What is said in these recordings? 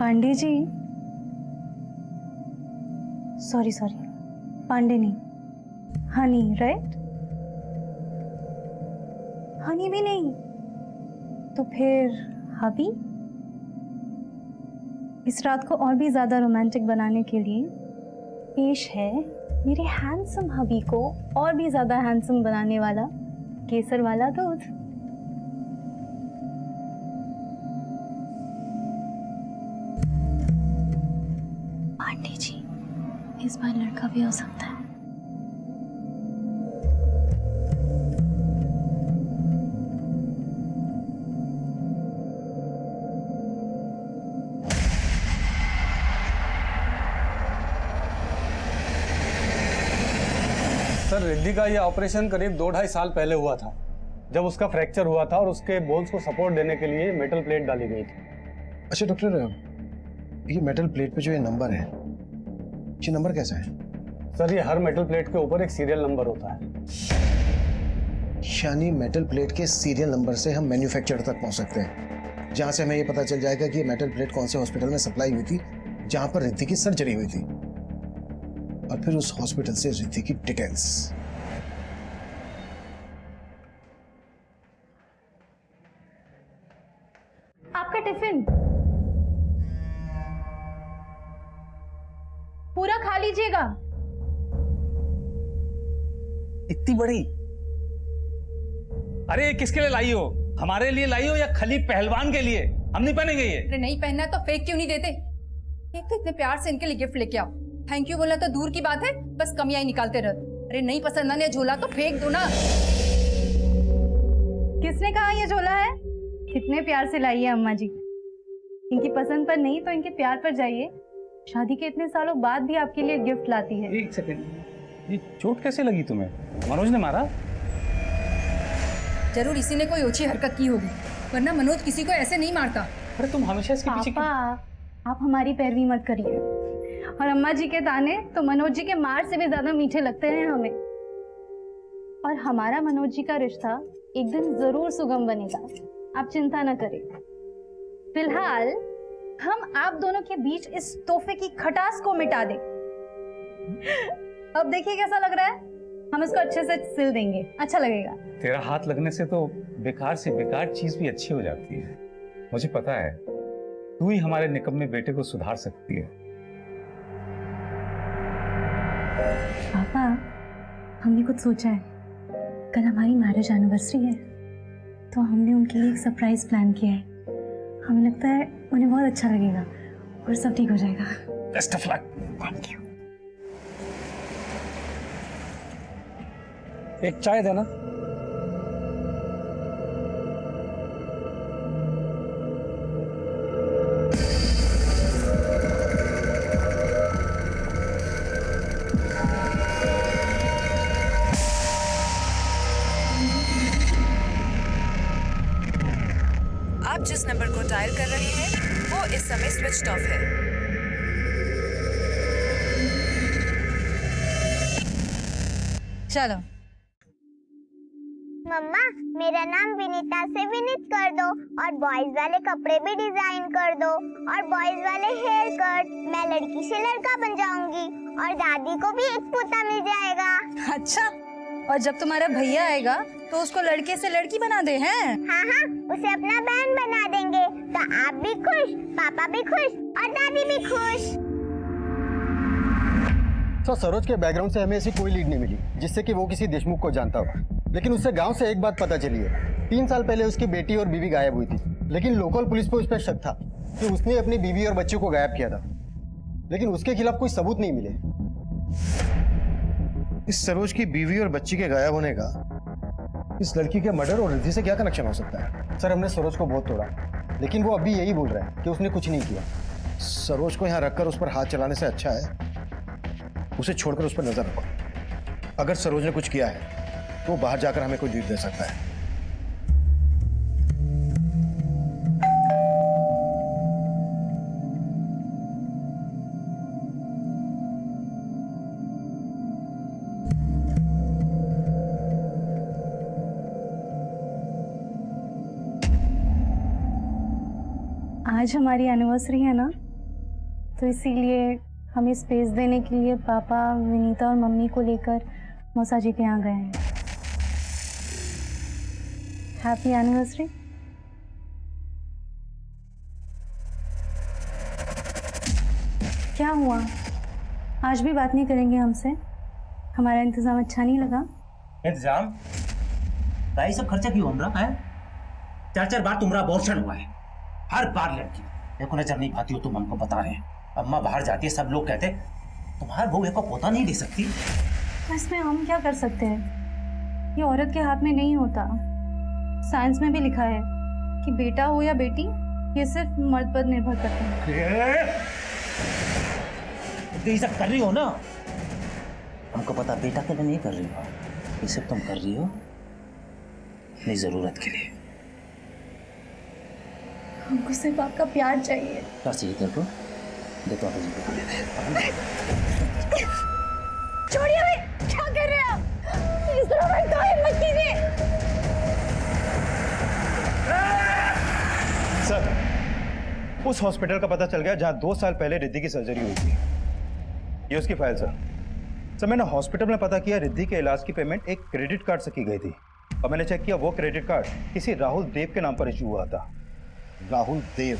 Pandey ji, sorry Pandey नहीं, Honey, right? Honey भी नहीं तो फिर हबी? इस रात को और भी ज्यादा रोमांटिक बनाने के लिए पेश है मेरे हैंडसम हबी को और भी ज्यादा हैंडसम बनाने वाला केसर वाला दूध। पांडे जी, इस बार लड़का भी हो सकता है। सर, रिद्धि का ये ऑपरेशन करीब 2-2.5 साल पहले हुआ था, जब उसका फ्रैक्चर हुआ था और उसके बोन्स को सपोर्ट देने के लिए मेटल प्लेट डाली गई थी। अच्छा डॉक्टर, ये मेटल प्लेट पे जो ये नंबर है, ये नंबर कैसा है? सर, ये हर मेटल प्लेट के ऊपर एक सीरियल नंबर होता है। यानी मेटल प्लेट के सीरियल नंबर से हम मैन्युफैक्चरर तक पहुंच सकते हैं, जहां से हमें ये पता चल जाएगा कि ये मेटल प्लेट कौन से हॉस्पिटल में सप्लाई हुई थी, जहां पर रिद्धि की सर्जरी हुई थी, और फिर उस हॉस्पिटल से रिद्धि की डिटेल्स। आपका टिफिन पूरा खा लीजिएगा। इतनी बड़ी? अरे किसके लिए लाई हो? हमारे लिए लाई हो या खली पहलवान के लिए? हम नहीं पहनेंगे ये। अरे नहीं पहनना तो फेंक क्यों नहीं देते? एक तो इतने प्यार से इनके लिए गिफ्ट लेके आओ, थैंक यू बोलना तो दूर की बात है, बस कमियां ही निकालते रहो। अरे नहीं पसंद आने झोला तो फेंक दो ना। किसने कहा ये झोला है? कितने प्यार से लाई है अम्मा जी। इनकी पसंद पर नहीं तो इनके प्यार पर जाइए। शादी के इतने सालों बाद भी आपके लिए गिफ्ट लाती है। एक सेकंड, ये चोट कैसे लगी तुम्हें? मनोज ने मारा? जरूर इसी ने कोई ओछी हरकत की होगी, वरना मनोज किसी को ऐसे नहीं मारता। अरे तुम हमेशा इसके पीछे पापा, आप हमारी पैरवी मत करिए। और अम्मा जी के ताने तो मनोज जी के मार से भी ज्यादा मीठे लगते हैं हमें। और हमारा मनोज जी का रिश्ता एक दिन जरूर सुगम बनेगा, आप चिंता न करें। फिलहाल हम आप दोनों के बीच इस तोहफे की खटास को मिटा दें। अब देखिए कैसा लग रहा है, हम इसको अच्छे से सिल देंगे, अच्छा लगेगा। तेरा हाथ लगने से तो बेकार से बेकार चीज भी अच्छी हो जाती है। मुझे पता है तू ही हमारे निकम्मे बेटे को सुधार सकती है। पापा, हमने कुछ सोचा है। कल हमारी मैरिज एनिवर्सरी है, तो हमने उनके लिए एक सरप्राइज प्लान किया है। हमें लगता है उन्हें बहुत अच्छा लगेगा और सब ठीक हो जाएगा। Best of luck. Thank you. एक चाय देना। आप जिस नंबर को डायल कर रहे हैं वो इस समय स्विच्ड ऑफ है। चलो मम्मा, मेरा नाम विनीता से विनीत कर दो, और बॉयज वाले कपड़े भी डिजाइन कर दो, और बॉयज वाले हेयर कट। मैं लड़की से लड़का बन जाऊंगी और दादी को भी एक पोता मिल जाएगा। अच्छा, और जब तुम्हारा भैया आएगा तो उसको लड़के से लड़की बना दे हैं? हाँ हाँ, उसे अपना बहन बना देंगे, तो आप भी खुश, पापा भी खुश और दादी भी खुश। तो सरोज के बैकग्राउंड से हमें ऐसी कोई लीड नहीं मिली जिससे कि वो किसी देशमुख को जानता हो, लेकिन उससे गांव से एक बात पता चली है। 3 साल पहले उसकी बेटी और बीवी गायब हुई थी, लेकिन लोकल पुलिस को उस पर शक था कि उसने अपनी बीवी और बच्चों को गायब किया था, लेकिन उसके खिलाफ कोई सबूत नहीं मिले। इस सरोज की बीवी और बच्ची के गायब होने का इस लड़की के मर्डर और रिद्धि से क्या कनेक्शन हो सकता है? सर, हमने सरोज को बहुत तोड़ा, लेकिन वो अभी यही बोल रहा है कि उसने कुछ नहीं किया। सरोज को यहाँ रखकर उस पर हाथ चलाने से अच्छा है उसे छोड़कर उस पर नजर रखो। अगर सरोज ने कुछ किया है तो वो बाहर जाकर हमें कोई लीड दे सकता है। आज हमारी एनिवर्सरी है ना, तो इसीलिए हमें स्पेस देने के लिए पापा विनीता और मम्मी को लेकर मौसा जी के यहाँ गए हैं। Happy anniversary. क्या हुआ, आज भी बात नहीं करेंगे हमसे? हमारा इंतजाम अच्छा नहीं लगा? इंतजाम भाई सब खर्चा क्यों हो रहा है? 4 बार तुम्हारा अबॉर्शन हुआ है, हर बार लड़की देखो नजर नहीं पाती हो, तुम हमको बता रहे हैं। अम्मा बाहर जाती है, सब लोग कहते तुम्हारे बहू को पोता नहीं दे सकती। तो इसमें हम क्या कर सकते हैं? ये औरत के हाथ में नहीं होता। साइंस में भी लिखा है कि बेटा हो या बेटी, ये सिर्फ मर्द पर निर्भर करता है। तो ये सब कर रही हो ना, हमको पता बेटा के लिए नहीं कर रही हो, ये सब तुम कर रही हो अपनी जरूरत के लिए। हमको सिर्फ आपका प्यार चाहिए। क्या चाहिए तेरे को? देखो आप छोड़िए हमें, क्या कर रहे हैं आप? इस तरह मत करो, मत कीजिए। सर, उस हॉस्पिटल का पता चल गया जहां 2 साल पहले रिद्धि की सर्जरी हुई थी। ये उसकी फाइल सर। सर मैंने हॉस्पिटल में पता किया रिद्धि के इलाज की पेमेंट एक क्रेडिट कार्ड से की गई थी, और मैंने चेक किया वो क्रेडिट कार्ड किसी राहुल देव के नाम पर इशू हुआ था। राहुल देव?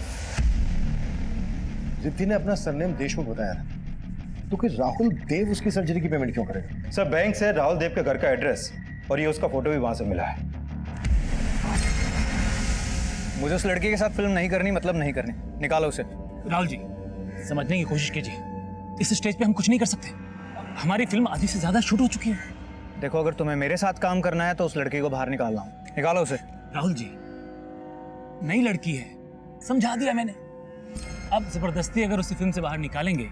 रिद्धि ने अपना सरनेम देशमुख बताया था, तो कि राहुल देव उसकी सर्जरी की पेमेंट क्यों करेगा? सर बैंक से राहुल देव के घर का एड्रेस और ये उसका फोटो भी वहां से मिला है। मुझे उस लड़की के साथ फिल्म नहीं करनी, मतलब नहीं करनी। निकालो उसे। राहुल जी, समझने की कोशिश कीजिए, इस स्टेज पे हम कुछ नहीं कर सकते। हमारी फिल्म आधी से ज्यादा शूट हो चुकी है। देखो, अगर तुम्हें मेरे साथ काम करना है तो उस लड़की को बाहर निकालना हूँ। निकालो उसे। राहुल जी, नई लड़की है, समझा दिया मैंने। अब जबरदस्ती अगर उसे फिल्म से बाहर निकालेंगे,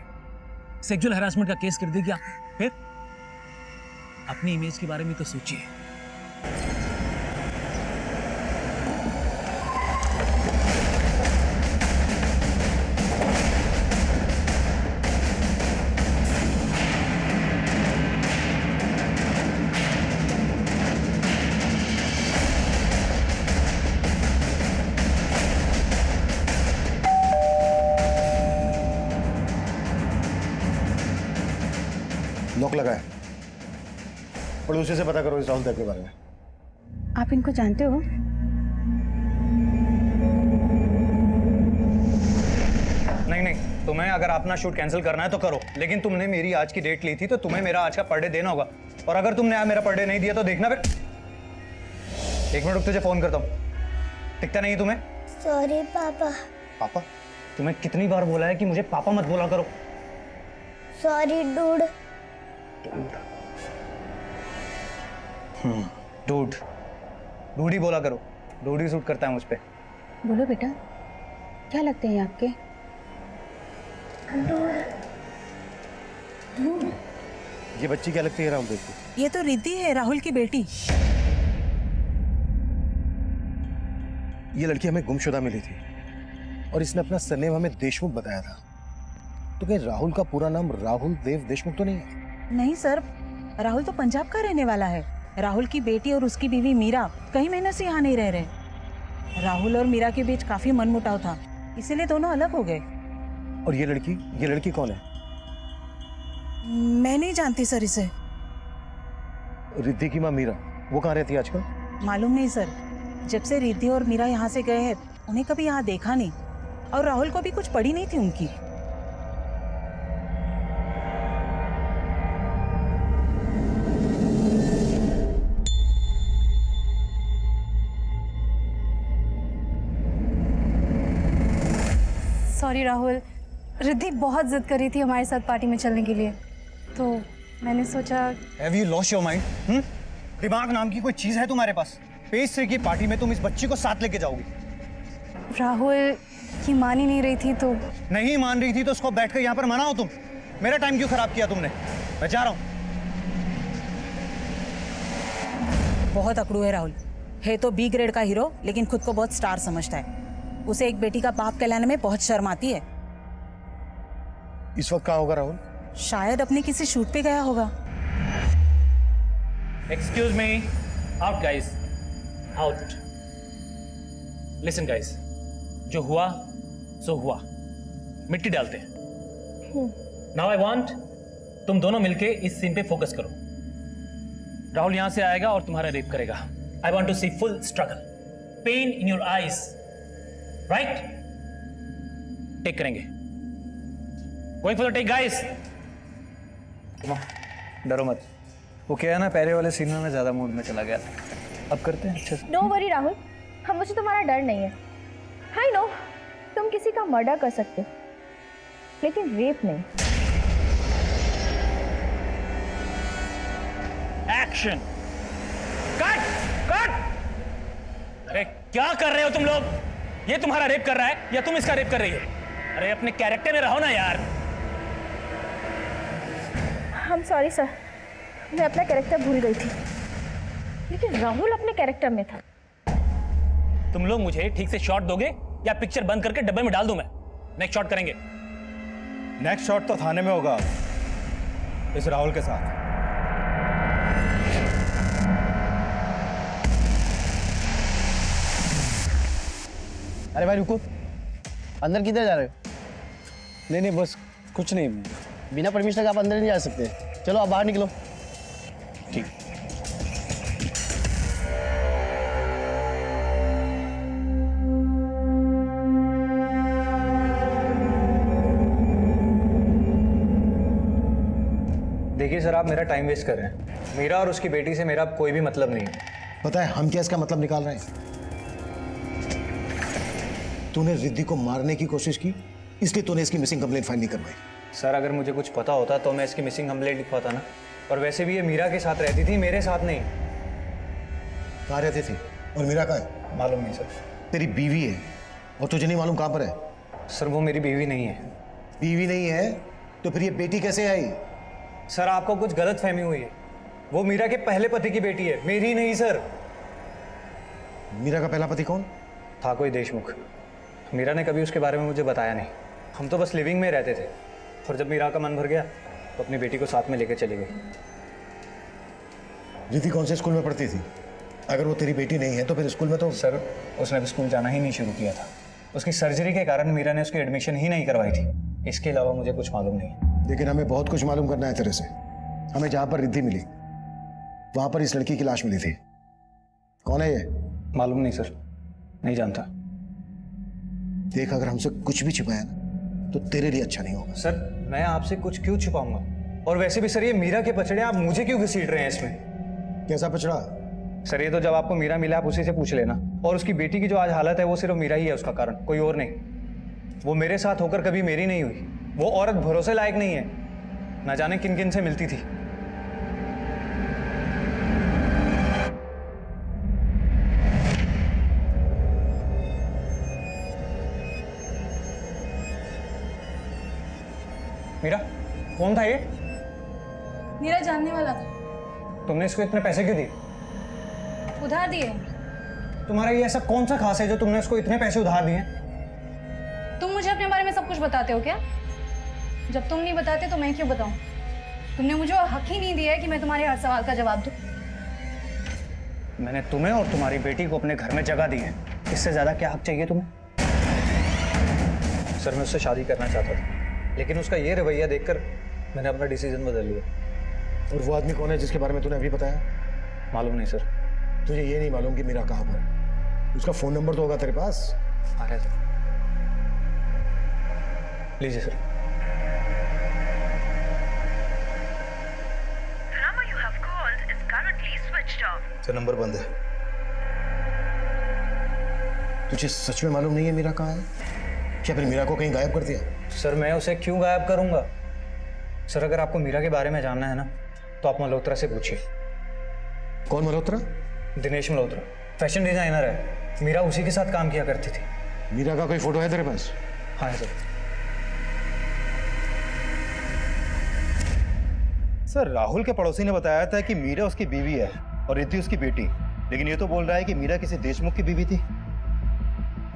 सेक्सुअल हैरासमेंट का केस कर देगी आप, फिर अपनी इमेज के बारे में तो सोचिए। लॉक लगा है, पड़ोसी से पता करो इस राहुल देव के बारे में। आप इनको जानते हो? नहीं, तुम्हें अगर अपना शूट कैंसिल करना है तो करो, लेकिन तुमने मेरी आज की डेट ली थी तो तुम्हें मेरा आज का पर डे देना होगा, और अगर तुमने आज मेरा पर डे नहीं दिया तो देखना फिर। 1 मिनट रुक, तुझे फोन करता हूँ। दिखता नहीं है तुम्हें? सॉरी पापा। पापा? तुम्हें कितनी बार बोला है कि मुझे पापा मत बोला करो। Sorry dude. डूड ही बोला करो, डूड ही सूट करता है मुझ पे। बोलो बेटा, क्या लगते हैं आपके? ये बच्ची क्या लगती है राहुल देव की? ये तो रिद्धि है, राहुल की बेटी। ये लड़की हमें गुमशुदा मिली थी और इसने अपना सरनेम हमें देशमुख बताया था, तो क्या राहुल का पूरा नाम राहुल देव देशमुख तो नहीं है? नहीं सर, राहुल तो पंजाब का रहने वाला है। राहुल की बेटी और उसकी बीवी मीरा कई महीनों से यहाँ नहीं रह रहे। राहुल और मीरा के बीच काफी मनमुटाव था, इसीलिए दोनों अलग हो गए। और ये लड़की कौन है? मैं नहीं जानती सर इसे। रिद्धि की माँ मीरा, वो कहाँ रहती है आजकल? मालूम नहीं सर, जब से रिद्धि और मीरा यहाँ से गए हैं उन्हें कभी यहाँ देखा नहीं, और राहुल को भी कुछ पड़ी नहीं थी उनकी। सॉरी राहुल, रिद्धि बहुत जिद कर रही थी हमारे साथ पार्टी में चलने के लिए, तो मैंने सोचा। Have you lost your mind? दिमाग नाम की कोई चीज है तुम्हारे पास? पेश की पार्टी में तुम इस बच्ची को साथ लेके जाओगी? राहुल की मान ही नहीं रही थी तो। नहीं मान रही थी तो उसको बैठकर यहाँ पर मनाओ तुम। मेरा टाइम क्यों खराब किया तुमने? मैं जा रहा हूँ। बहुत अकड़ू है राहुल, है तो बी ग्रेड का हीरो, लेकिन खुद को बहुत स्टार समझता है। उसे एक बेटी का बाप कहलाने में बहुत शर्म आती है। इस वक्त कहाँ होगा राहुल? शायद अपने किसी शूट पे गया होगा। Excuse me, out guys, out. Listen guys, जो हुआ सो हुआ, मिट्टी डालते हैं। नाउ आई वांट तुम दोनों मिलके इस सीन पे फोकस करो। राहुल यहां से आएगा और तुम्हारा रेप करेगा। I want to see full struggle, pain in your eyes, right? Take करेंगे। Going for the take guys. डरो मत, वो क्या है ना, पहले वाले सीन में मैं ज्यादा मूड में चला गया था। अब करते हैं अच्छे से। नो वरी राहुल, हम मुझे तुम्हारा डर नहीं है। आई नो तुम किसी का मर्डर कर सकते हो, लेकिन रेप नहीं। Action, cut cut. अरे क्या कर रहे हो तुम लोग? ये तुम्हारा रेप कर रहा है या तुम इसका रेप कर रही हो? अरे अपने कैरेक्टर में रहो ना यार। हम सॉरी सर, मैं अपना कैरेक्टर भूल गई थी, लेकिन राहुल अपने कैरेक्टर में था। तुम लोग मुझे ठीक से शॉट दोगे या पिक्चर बंद करके डब्बे में डाल दूं मैं? नेक्स्ट शॉट करेंगे। नेक्स्ट शॉट तो थाने में होगा इस राहुल के साथ। अरे भाई रुको, अंदर किधर जा रहे हो? नहीं बस कुछ नहीं, बिना परमिशन के आप अंदर नहीं जा सकते। चलो आप बाहर निकलो। ठीक। देखिए सर, आप मेरा टाइम वेस्ट कर रहे हैं। मीरा और उसकी बेटी से मेरा कोई भी मतलब नहीं है। पता है हम क्या इसका मतलब निकाल रहे हैं? तूने रिद्धि को मारने की कोशिश की, इसलिए तूने इसकी मिसिंग कंप्लेंट फाइल नहीं करवाई। सर अगर मुझे कुछ पता होता तो मैं इसकी मिसिंग कंप्लेंट लिखवाता ना। और वैसे भी ये मीरा के साथ रहती थी, मेरे साथ नहीं। कहाँ रहती थी और मीरा कहाँ है? मालूम नहीं सर। तेरी बीवी है और तुझे नहीं मालूम कहाँ पर है? सर वो मेरी बीवी नहीं है। बीवी नहीं है तो फिर ये बेटी कैसे आई? सर आपको कुछ गलत फहमी हुई है। वो मीरा के पहले पति की बेटी है, मेरी नहीं सर। मीरा का पहला पति कौन था? कोई देशमुख। मीरा ने कभी उसके बारे में मुझे बताया नहीं। हम तो बस लिविंग में रहते थे, और जब मीरा का मन भर गया तो अपनी बेटी को साथ में लेकर चली गई। रिद्धि कौन से स्कूल में पढ़ती थी? अगर वो तेरी बेटी नहीं है तो फिर स्कूल में तो... सर उसने अभी स्कूल जाना ही नहीं शुरू किया था। उसकी सर्जरी के कारण मीरा ने उसकी एडमिशन ही नहीं करवाई थी। इसके अलावा मुझे कुछ मालूम नहीं। लेकिन हमें बहुत कुछ मालूम करना है तेरे से। हमें जहाँ पर रिद्धि मिली वहाँ पर इस लड़की की लाश मिली थी। कौन है ये? मालूम नहीं सर, नहीं जानता। देख अगर हमसे कुछ भी छिपाया ना तो तेरे लिए अच्छा नहीं होगा। सर मैं आपसे कुछ क्यों छुपाऊंगा? और वैसे भी सर ये मीरा के पचड़े आप मुझे क्यों घसीट रहे हैं इसमें? कैसा पचड़ा? सर ये तो जब आपको मीरा मिला आप उसी से पूछ लेना। और उसकी बेटी की जो आज हालत है वो सिर्फ मीरा ही है उसका कारण, कोई और नहीं। वो मेरे साथ होकर कभी मेरी नहीं हुई। वो औरत भरोसे लायक नहीं है। ना जाने किन किन से मिलती थी। मीरा कौन था ये? मेरा जानने वाला था। तुमने इसको इतने पैसे क्यों दिए? उधार दिए। तुम्हारा ये ऐसा कौन सा खास है जो तुमने उसको इतने पैसे उधार दिए? तुम मुझे अपने बारे में सब कुछ बताते हो क्या? जब तुम नहीं बताते तो मैं क्यों बताऊं? तुमने मुझे हक ही नहीं दिया है कि मैं तुम्हारे हर सवाल का जवाब दूं। मैंने तुम्हें और तुम्हारी बेटी को अपने घर में जगह दी है। इससे ज्यादा क्या हक चाहिए तुम्हें? सर मैं उससे शादी करना चाहता था, लेकिन उसका ये रवैया देखकर मैंने अपना डिसीजन बदल लिया। और वो आदमी कौन है जिसके बारे में तूने अभी बताया? मालूम नहीं सर। तुझे ये नहीं मालूम कि मीरा कहाँ पर है? उसका फोन नंबर तो होगा तेरे पास? आ रहा है सर, लीजिए सर। सर नंबर बंद है। तुझे सच में मालूम नहीं है मीरा कहाँ है? क्या फिर मीरा को कहीं गायब कर दिया? सर मैं उसे क्यों गायब करूंगा? सर अगर आपको मीरा के बारे में जानना है ना तो आप मल्होत्रा से पूछिए। कौन मल्होत्रा? दिनेश मल्होत्रा, फैशन डिजाइनर है। मीरा उसी के साथ काम किया करती थी। मीरा का कोई फोटो है तेरे पास? हाँ है सर। सर राहुल के पड़ोसी ने बताया था कि मीरा उसकी बीवी है और रिद्धि उसकी बेटी, लेकिन ये तो बोल रहा है कि मीरा किसी देशमुख की बीवी थी।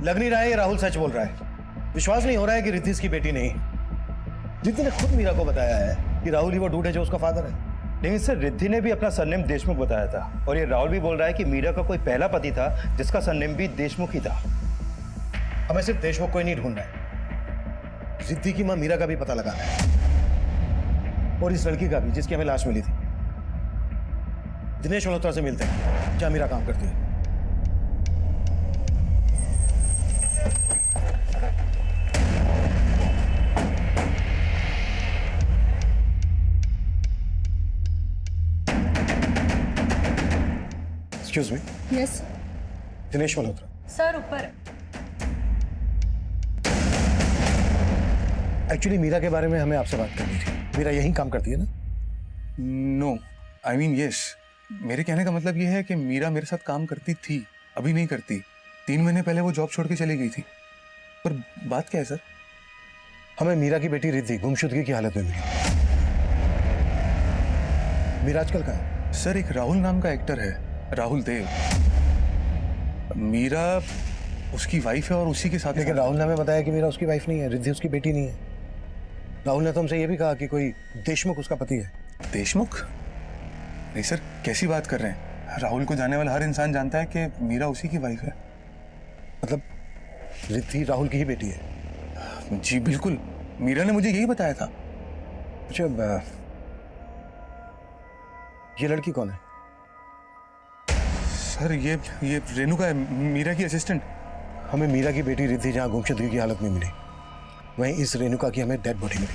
लग नहीं रहा है ये राहुल सच बोल रहा है। विश्वास नहीं हो रहा है कि रिद्धि इसकी बेटी नहीं। रिद्धि ने खुद मीरा को बताया है कि राहुल ही वो डूड है जो उसका फादर है। लेकिन सर रिद्धि ने भी अपना सरनेम देशमुख बताया था, और ये राहुल भी बोल रहा है कि मीरा का कोई पहला पति था जिसका सरनेम भी देशमुख ही था। हमें सिर्फ देशमुख को ही नहीं ढूंढना है, रिद्धि की मां मीरा का भी पता लगाना है और इस लड़की का भी जिसकी हमें लाश मिली थी। दिनेश मल्होत्रा से मिलते हैं जहां मीरा काम करती है। Excuse me. Yes Dinesh Malhotra. Sir, ऊपर। एक्चुअली मीरा के बारे में हमें आपसे बात करनी थी। मीरा यहीं काम करती है ना? No, I mean yes. मेरे कहने का मतलब ये है कि मीरा मेरे साथ काम करती थी, अभी नहीं करती। 3 महीने पहले वो जॉब छोड़ के चली गई थी। पर बात क्या है सर? हमें मीरा की बेटी रिद्धि गुमशुदगी की हालत में मिली। मीरा आजकल कहाँ है? सर, एक राहुल नाम का एक्टर है, राहुल देव। मीरा उसकी वाइफ है और उसी के साथ। लेकिन राहुल ने हमें बताया कि मीरा उसकी वाइफ नहीं है, रिद्धि उसकी बेटी नहीं है। राहुल ने तो हमसे ये भी कहा कि कोई देशमुख उसका पति है। देशमुख? नहीं सर, कैसी बात कर रहे हैं? राहुल को जाने वाला हर इंसान जानता है कि मीरा उसी की वाइफ है। मतलब रिद्धि राहुल की ही बेटी है? जी बिल्कुल, मीरा ने मुझे यही बताया था। अच्छा, ये लड़की कौन है? सर, ये रेणुका है, मीरा की असिस्टेंट। हमें मीरा की बेटी रिद्धि जहां गुमशुदगी की हालत में मिली, वहीं इस रेणुका की हमें डेड बॉडी मिली।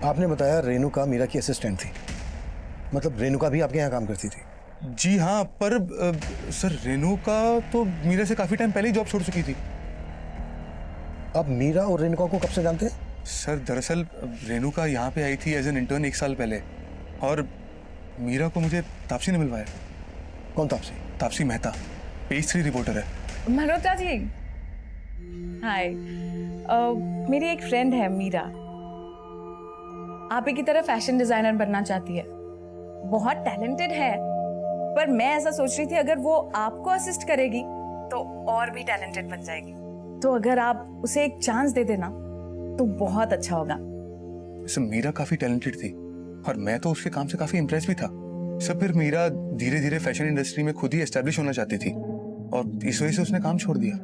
आपने बताया रेणुका मीरा की असिस्टेंट थी, मतलब रेणुका भी आपके यहाँ काम करती थी? जी हाँ, पर सर रेणुका तो मीरा से काफी टाइम पहले ही जॉब छोड़ चुकी थी। आप मीरा और रेणुका को कब से जानते हैं? सर, दरअसल रेणुका यहाँ पे आई थी एज एन इंटर्न 1 साल पहले, और मीरा को मुझे तापसी ने मिलवाया। कौन तापसी? तापसी मेहता, पेज 3 रिपोर्टर है। मल्होत्रा जी, हाय। मेरी एक फ्रेंड है मीरा, आप ही की तरह फैशन डिजाइनर बनना चाहती है। बहुत टैलेंटेड है, पर मैं ऐसा सोच रही थी अगर वो आपको असिस्ट करेगी तो और भी टैलेंटेड बन जाएगी। तो अगर आप उसे एक चांस दे देना तो बहुत अच्छा होगा। सर, मीरा काफी टैलेंटेड थी और मैं तो उसके काम से काफी इम्प्रेस भी था। सब फिर मीरा धीरे धीरे फैशन इंडस्ट्री में खुद ही एस्टेब्लिश होना चाहती थी और इस वजह से उसने काम छोड़ दिया।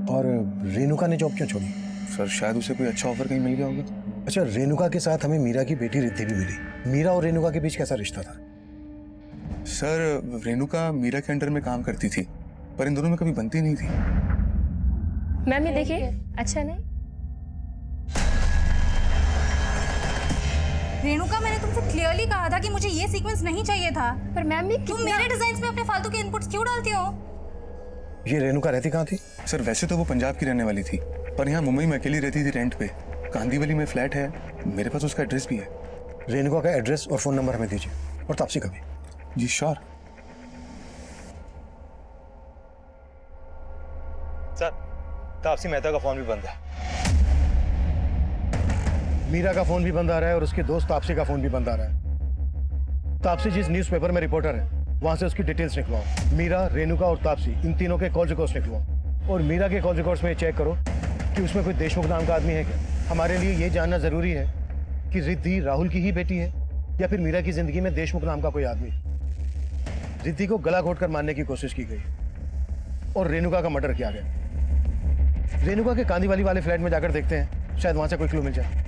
और रेणुका ने जॉब क्यों छोड़ी? सर, शायद उसे कोई अच्छा ऑफर कहीं मिल गया होगा। अच्छा, रेणुका के साथ हमें मीरा की बेटी रिद्धि भी मिली। मीरा और रेणुका के बीच कैसा रिश्ता था? सर, रेणुका मीरा के अंडर में काम करती थी, पर इन दोनों में कभी बनती नहीं थी। मैम ये देखिए, अच्छा नहीं? रेणुका, मैंने तुमसे क्लियरली कहा था कि मुझे ये सीक्वेंस नहीं चाहिए था। पर मैम ये तुम मेरे डिजाइन्स में अपने फालतू के इनपुट्स क्यों डालती हो? ये रेणुका रहती कहाँ थी? सर, वैसे तो वो पंजाब की रहने वाली थी, पर यहाँ मुंबई में अकेली रहती थी रेंट पे। कांदीवली में फ्लैट है, मेरे पास उसका एड्रेस भी है। रेणुका का एड्रेस और फोन नंबर हमें दीजिए, और तापसी का भी। जी श्योर। सर, तापसी मेहता का फोन भी बंद है। मीरा का फोन भी बंद आ रहा है और उसके दोस्त तापसी का फोन भी बंद आ रहा है। तापसी जिस न्यूज़पेपर में रिपोर्टर है वहां से उसकी डिटेल्स निकलवाओ। मीरा, रेणुका और तापसी, इन तीनों के कॉल रिकॉर्ड्स निकलवाओ। और मीरा के कॉल रिकॉर्ड्स में चेक करो कि उसमें कोई देशमुख नाम का आदमी है क्या। हमारे लिए ये जानना जरूरी है कि रिद्धि राहुल की ही बेटी है या फिर मीरा की जिंदगी में देशमुख नाम का कोई आदमी। रिद्धि को गला घोट कर मारने की कोशिश की गई और रेणुका का मर्डर किया गया। रेणुका के कांदीवाली वाले फ्लैट में जाकर देखते हैं, शायद वहां से कोई क्लू मिल जाए।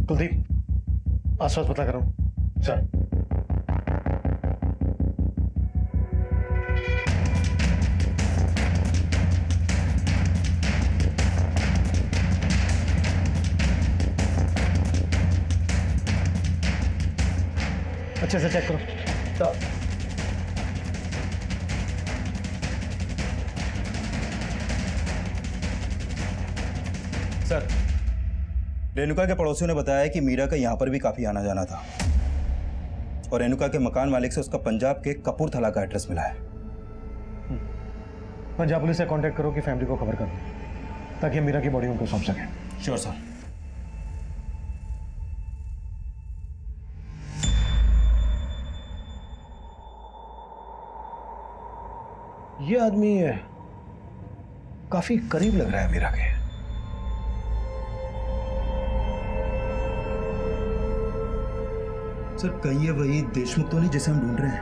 कुलदीप, आसपास पता करो। सर। अच्छे से चेक करो। सर, रेणुका के पड़ोसियों ने बताया कि मीरा का यहाँ पर भी काफी आना जाना था और रेणुका के मकान मालिक से उसका पंजाब के कपूरथला का एड्रेस मिला है। पंजाब पुलिस से कांटेक्ट करो कि फैमिली को खबर कर दो ताकि हम मीरा की बॉडी उनको सौंप सकें। Sure sir. ये आदमी काफी करीब लग रहा है मीरा के। सर, कहीं ये वही देशमुख तो नहीं जिसे हम ढूंढ रहे हैं?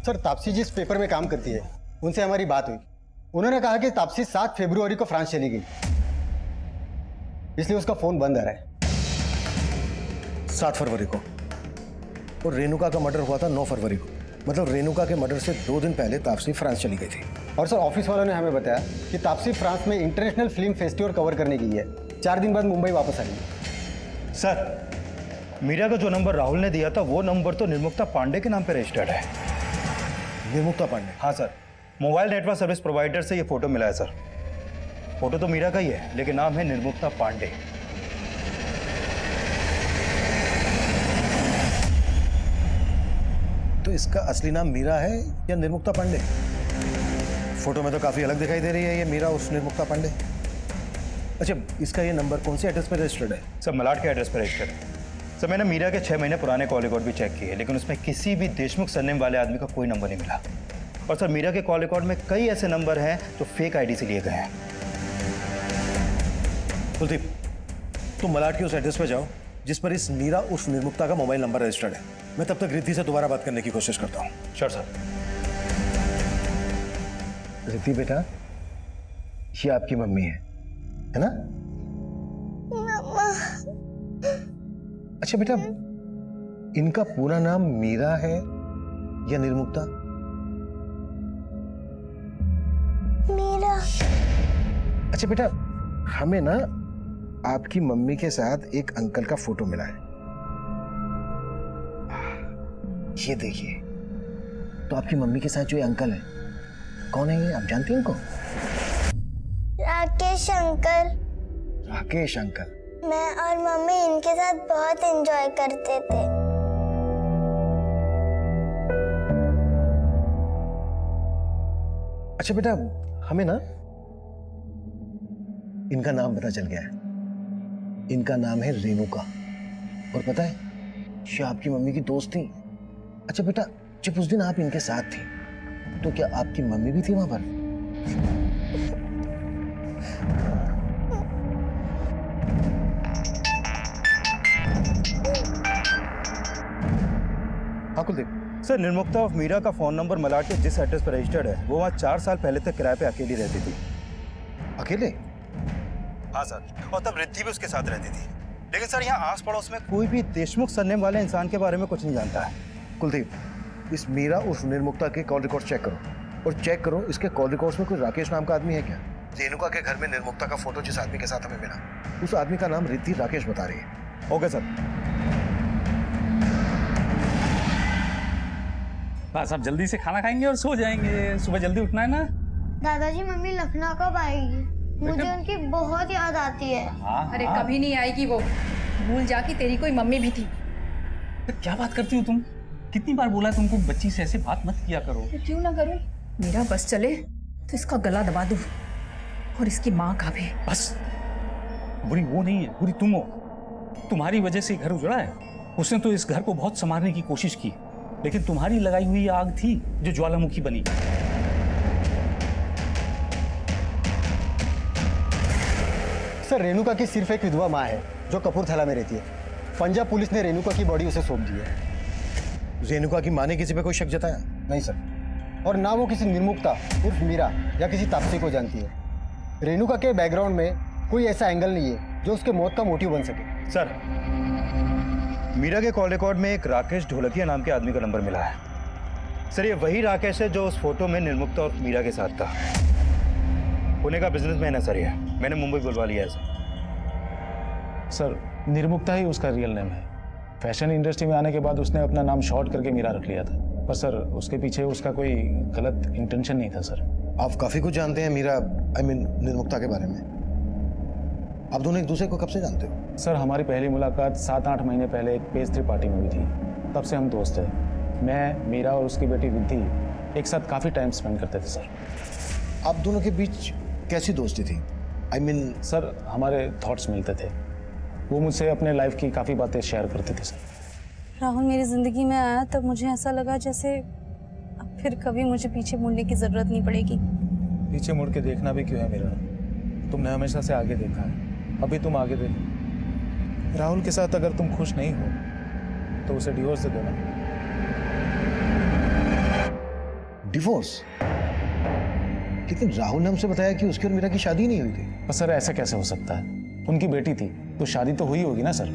सर, तापसी जिस पेपर में काम करती है उनसे हमारी बात हुई। उन्होंने कहा कि तापसी 7 फरवरी को फ्रांस चली गई, इसलिए उसका फोन बंद आ रहा है। 7 फरवरी को, और रेणुका का मर्डर हुआ था 9 फरवरी को। मतलब रेणुका के मर्डर से 2 दिन पहले तापसी फ्रांस चली गई थी। और सर, ऑफिस वालों ने हमें बताया कि तापसी फ्रांस में इंटरनेशनल फिल्म फेस्टिवल कवर करने गई है। 4 दिन बाद मुंबई वापस आएगी। सर, मीरा का जो नंबर राहुल ने दिया था वो नंबर तो निर्मुक्ता पांडे के नाम पे रजिस्टर्ड है। निर्मुक्ता पांडे? हाँ sir, mobile network service provider से ये फोटो मिला है सर। फोटो तो मीरा का ही है लेकिन नाम है निर्मुक्ता पांडे। तो इसका असली नाम मीरा है या निर्मुक्ता पांडे? फोटो में तो काफी अलग दिखाई दे रही है ये मीरा उस निर्मुक्ता पांडे। अच्छा, इसका ये नंबर कौन से एड्रेस पर रजिस्टर्ड है? सर, मलाड के एड्रेस पर रजिस्टर्ड है। सर, मैंने मीरा के 6 महीने पुराने कॉल रिकॉर्ड भी चेक किए लेकिन उसमें किसी भी देशमुख सरनेम वाले आदमी का कोई नंबर नहीं मिला। और सर, मीरा के कॉल रिकॉर्ड में कई ऐसे नंबर हैं जो फेक आईडी से लिए गए हैं। कुलदीप, तुम मलाड के उस एड्रेस पर जाओ जिस पर इस मीरा उस निर्मुक्ता का मोबाइल नंबर रजिस्टर्ड है। मैं तब तक रिद्धि से दोबारा बात करने की कोशिश करता हूँ। Sure sir. रिद्धि बेटा, ये आपकी मम्मी है ना? मम्मा। अच्छा बेटा, इनका पूरा नाम मीरा है या निर्मुक्ता? मीरा। अच्छा बेटा, हमें ना आपकी मम्मी के साथ एक अंकल का फोटो मिला है। ये देखिए, तो आपकी मम्मी के साथ जो ये अंकल है, कौन है ये? आप जानती हैं इनको? राकेश अंकल। राकेश अंकल? मैं और मम्मी इनके साथ बहुत एंजॉय करते थे। अच्छा बेटा, हमें ना इनका नाम पता चल गया है। इनका नाम है रेणुका। और पता है, ये आपकी मम्मी की दोस्त थी। अच्छा बेटा, जब उस दिन आप इनके साथ थी तो क्या आपकी मम्मी भी थी वहां पर? हाँ कुलदीप। सर, निर्मुक्ता ऑफ मीरा का फोन नंबर मलाड के जिस एड्रेस पर रजिस्टर्ड है वो वहाँ 4 साल पहले तक किराए पे अकेली रहती थी। अकेले? हाँ सर, और तब रिद्धि भी उसके साथ रहती थी। लेकिन सर, यहाँ आस पड़ोस में कोई भी देशमुख सरनेम वाले इंसान के बारे में कुछ नहीं जानता है। कुलदीप, इस मीरा उस निर्मुक्ता के कॉल रिकॉर्ड चेक करो और चेक करो इसके कॉल रिकॉर्ड्स में कोई राकेश नाम का आदमी है क्या? रेणुका के घर में निर्मुक्ता का फोटो जिस आदमी के साथ हमें मिला, उस आदमी का नाम रिद्धि राकेश बता रही है। Okay sir. बस अब जल्दी से खाना खाएंगे और सो जाएंगे। सुबह जल्दी उठना है ना। दादाजी, मम्मी लखनऊ कब आएगी? मुझे उनकी बहुत याद आती है। अरे कभी नहीं आएगी वो। भूल जा कि तेरी कोई मम्मी भी थी। क्या बात करती हो तुम? कितनी बार बोला तुमको बच्ची से ऐसे बात मत किया करो। तो क्यों ना करूं? मेरा बस चले तो इसका गला दबा दूं और इसकी माँ का भी। बस, बुरी वो नहीं है, बुरी तुम हो। तुम्हारी वजह से घर उजड़ा है। उसने तो इस घर को बहुत संवारने की कोशिश की लेकिन तुम्हारी लगाई हुई आग थी जो ज्वालामुखी बनी। सर, रेणुका की सिर्फ एक विधवा माँ है जो कपूरथला में रहती है। पंजाब पुलिस ने रेणुका की बॉडी उसे सौंप दी है। रेणुका की माँ ने किसी पे कोई शक जताया? नहीं सर, और ना वो किसी निर्मुक्ता उर्फ मीरा या किसी तापसी को जानती है। रेणुका के बैकग्राउंड में कोई ऐसा एंगल नहीं है जो उसके मौत का मोटिव बन सके। सर, मीरा के कॉल रिकॉर्ड में एक राकेश ढोलकिया नाम के आदमी का नंबर मिला है। सर ये वही राकेश है जो उस फोटो में निर्मुक्ता और मीरा के साथ था। पुणे का बिजनेसमैन है सर ये, मैंने मुंबई बुलवा लिया है सर। सर निर्मुक्ता ही उसका रियल नेम है। फैशन इंडस्ट्री में आने के बाद उसने अपना नाम शॉर्ट करके मीरा रख लिया था, पर सर उसके पीछे उसका कोई गलत इंटेंशन नहीं था सर। आप काफी कुछ जानते हैं मीरा निर्मुक्ता के बारे में। आप दोनों एक दूसरे को कब से जानते हो? सर हमारी पहली मुलाकात 7-8 महीने पहले एक पेस्ट्री पार्टी में हुई थी, तब से हम दोस्त हैं। मैं, मीरा और उसकी बेटी रिद्धि एक साथ काफ़ी टाइम स्पेंड करते थे सर। आप दोनों के बीच कैसी दोस्ती थी? सर हमारे थॉट्स मिलते थे। वो मुझसे अपने लाइफ की काफ़ी बातें शेयर करते थे सर। राहुल मेरी ज़िंदगी में आया तब मुझे ऐसा लगा जैसे अब फिर कभी मुझे पीछे मुड़ने की ज़रूरत नहीं पड़ेगी। पीछे मुड़ के देखना भी क्यों है मेरा? तुमने हमेशा से आगे देखा है, अभी तुम आगे देखो। राहुल के साथ अगर तुम खुश नहीं हो तो उसे डिवोर्स दे देना। डिवोर्स? लेकिन राहुल ने हमसे बताया कि उसकी और मीरा की शादी नहीं हुई थी। पर सर ऐसा कैसे हो सकता है? उनकी बेटी थी तो शादी तो हुई होगी ना सर।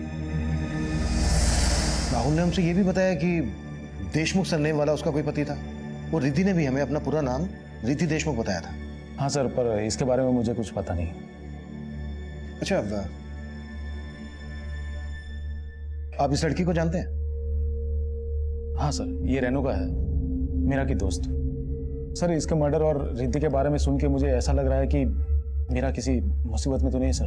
राहुल ने हमसे ये भी बताया कि देशमुख सरनेम वाला उसका कोई पति था। और रिद्धि ने भी हमें अपना पूरा नाम रिद्धि देशमुख बताया था। हाँ सर, पर इसके बारे में मुझे कुछ पता नहीं। अच्छा, आप इस लड़की को जानते हैं? हाँ सर, ये रेणुका है, मेरा की दोस्त। सर इसके मर्डर और रिद्धि के बारे में सुन के मुझे ऐसा लग रहा है कि मेरा किसी मुसीबत में तो नहीं सर।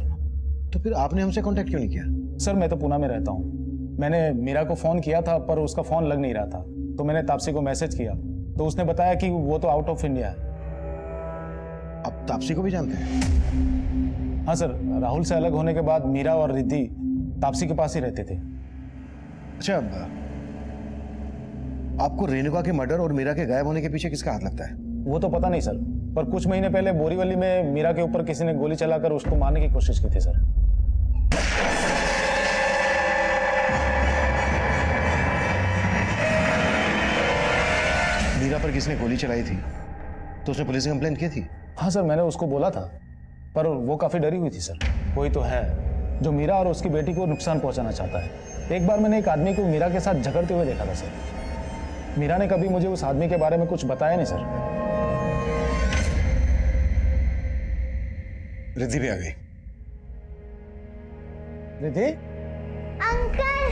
तो फिर आपने हमसे कांटेक्ट क्यों नहीं किया? सर मैं तो पुणे में रहता हूँ। मैंने मीरा को फोन किया था पर उसका फोन लग नहीं रहा था, तो मैंने तापसी को मैसेज किया तो उसने बताया कि वो तो आउट ऑफ इंडिया है। आप तापसी को भी जानते हैं? हाँ सर, राहुल से अलग होने के बाद मीरा और रिद्धि तापसी के पास ही रहते थे। अच्छा, आपको रेणुका के मर्डर और मीरा के गायब होने के पीछे किसका हाथ लगता है? वो तो पता नहीं सर, पर कुछ महीने पहले बोरीवली में मीरा के ऊपर किसी ने गोली चलाकर उसको मारने की कोशिश की थी सर। मीरा पर किसने गोली चलाई थी तो उसने पुलिस से कंप्लेंट की थी? हाँ सर, मैंने उसको बोला था, पर वो काफी डरी हुई थी सर। कोई तो है जो मीरा और उसकी बेटी को नुकसान पहुंचाना चाहता है। एक बार मैंने एक आदमी को मीरा के साथ झगड़ते हुए देखा था सर। मीरा ने कभी मुझे उस आदमी के बारे में कुछ बताया नहीं सर। रिद्धि भी आ गई। रिद्धि? अंकल,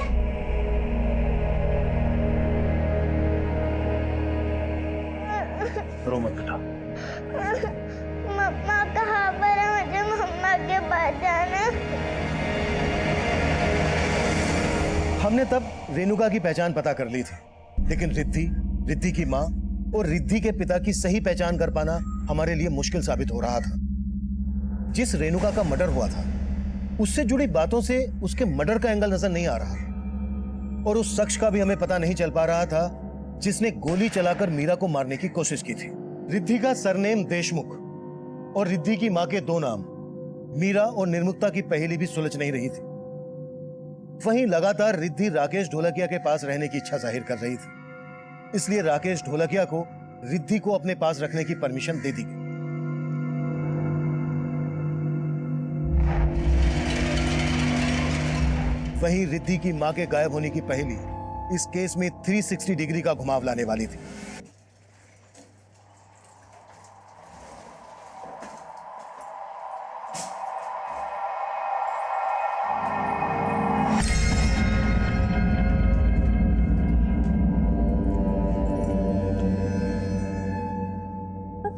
रो मत बेटा। मम्मा कहाँ पर है? मुझे मम्मा के पास जाना। हमने तब रेणुका की पहचान पता कर ली थी, लेकिन रिद्धि की माँ और रिद्धि के पिता की सही पहचान कर पाना हमारे लिए मुश्किल साबित हो रहा था। जिस रेणुका का मर्डर हुआ था उससे जुड़ी बातों से उसके मर्डर का एंगल नजर नहीं आ रहा, और उस शख्स का भी हमें पता नहीं चल पा रहा था जिसने गोली चलाकर मीरा को मारने की कोशिश की थी। रिद्धि का सरनेम देशमुख और रिद्धि की मां के दो नाम मीरा और निर्मुक्ता की पहेली भी सुलझ नहीं रही थी। वहीं लगातार रिद्धि राकेश ढोलकिया के पास रहने की इच्छा जाहिर कर रही थी, इसलिए राकेश ढोलकिया को रिद्धि को अपने पास रखने की परमिशन दे दी गई। वहीं रिद्धि की मां के गायब होने की पहेली इस केस में 360 डिग्री का घुमाव लाने वाली थी।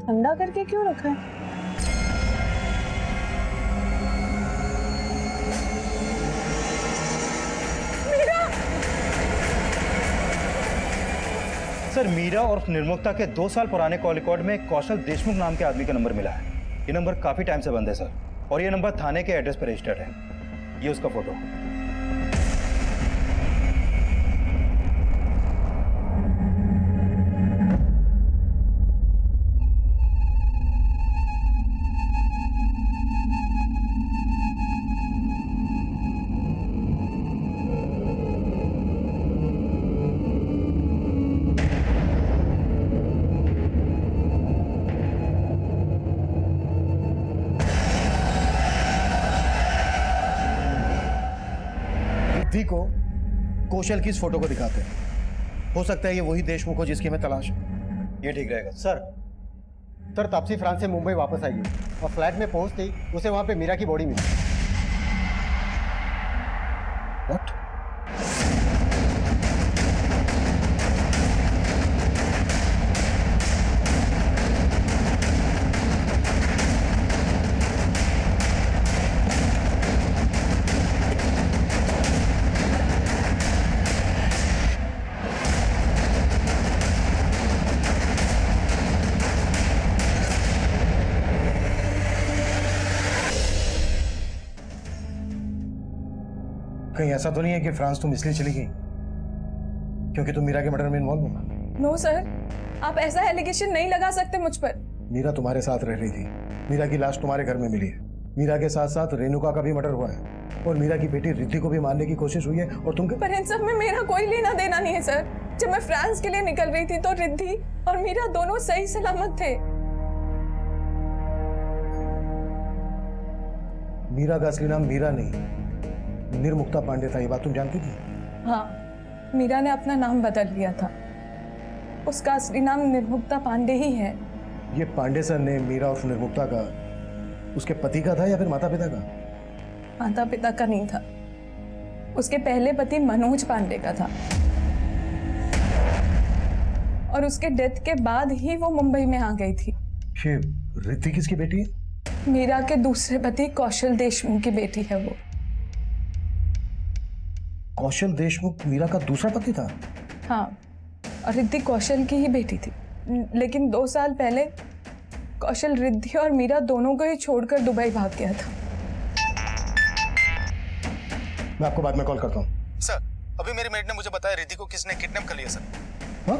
ठंडा करके क्यों रखा है? सर मीरा और निर्मुक्ता के 2 साल पुराने कॉल रिकॉर्ड में कौशल देशमुख नाम के आदमी का नंबर मिला है। ये नंबर काफी टाइम से बंद है सर, और ये नंबर थाने के एड्रेस पर रजिस्टर्ड है। ये उसका फोटो। कौशल की इस फोटो को दिखाते हैं। हो सकता है ये वही देशमुख हो जिसकी हमें तलाश है। ये ठीक रहेगा। सर तापसी फ्रांस से मुंबई वापस आई है और फ्लैट में पहुंचते ही उसे वहां पे मीरा की बॉडी मिली। What? कहीं ऐसा तो नहीं है कि फ्रांस तुम इसलिए चली गई क्योंकि तुम मीरा के मर्डर में इन्वॉल्व हो? नो सर, आप ऐसा एलिगेशन नहीं लगा सकते मुझ पर। मीरा तुम्हारे साथ रह रही थी। मीरा की लाश तुम्हारे घर में मिली है। मीरा के साथ साथ रेणुका का भी मर्डर हुआ है और मीरा की बेटी रिद्धि को भी मारने की कोशिश हुई है और तुम पर इन सब में मेरा कोई लेना देना नहीं है सर। जब मैं फ्रांस के लिए निकल रही थी तो रिद्धि और मीरा दोनों सही सलामत थे। मीरा का असली नाम मीरा नहीं, निर्मुक्ता पांडे था। ये बात तुम जानती थी? हाँ, मीरा ने अपना नाम बदल लिया था। उसका असली नाम निर्मुक्ता पांडे ही है। ये पांडे सर ने मीरा और निर्मुक्ता का उसके पति का था या फिर माता पिता का? माता पिता का नहीं था, उसके पहले पति मनोज पांडे का था और उसके डेथ के बाद ही वो मुंबई में आ गई थी। ये रिद्धि किसकी बेटी है? मीरा के दूसरे पति कौशल देशमुख की बेटी है वो। कौशल देशमुख मीरा का दूसरा पति था? हाँ, और रिद्धि कौशल की ही बेटी थी। लेकिन 2 साल पहले कौशल रिद्धि और मीरा दोनों को ही छोड़कर दुबई भाग गया था। मैं आपको बाद में कॉल करता हूँ। सर, अभी मेरी मेट ने मुझे बताया रिद्धि को किसने किडनैप कर लिया सर। हाँ?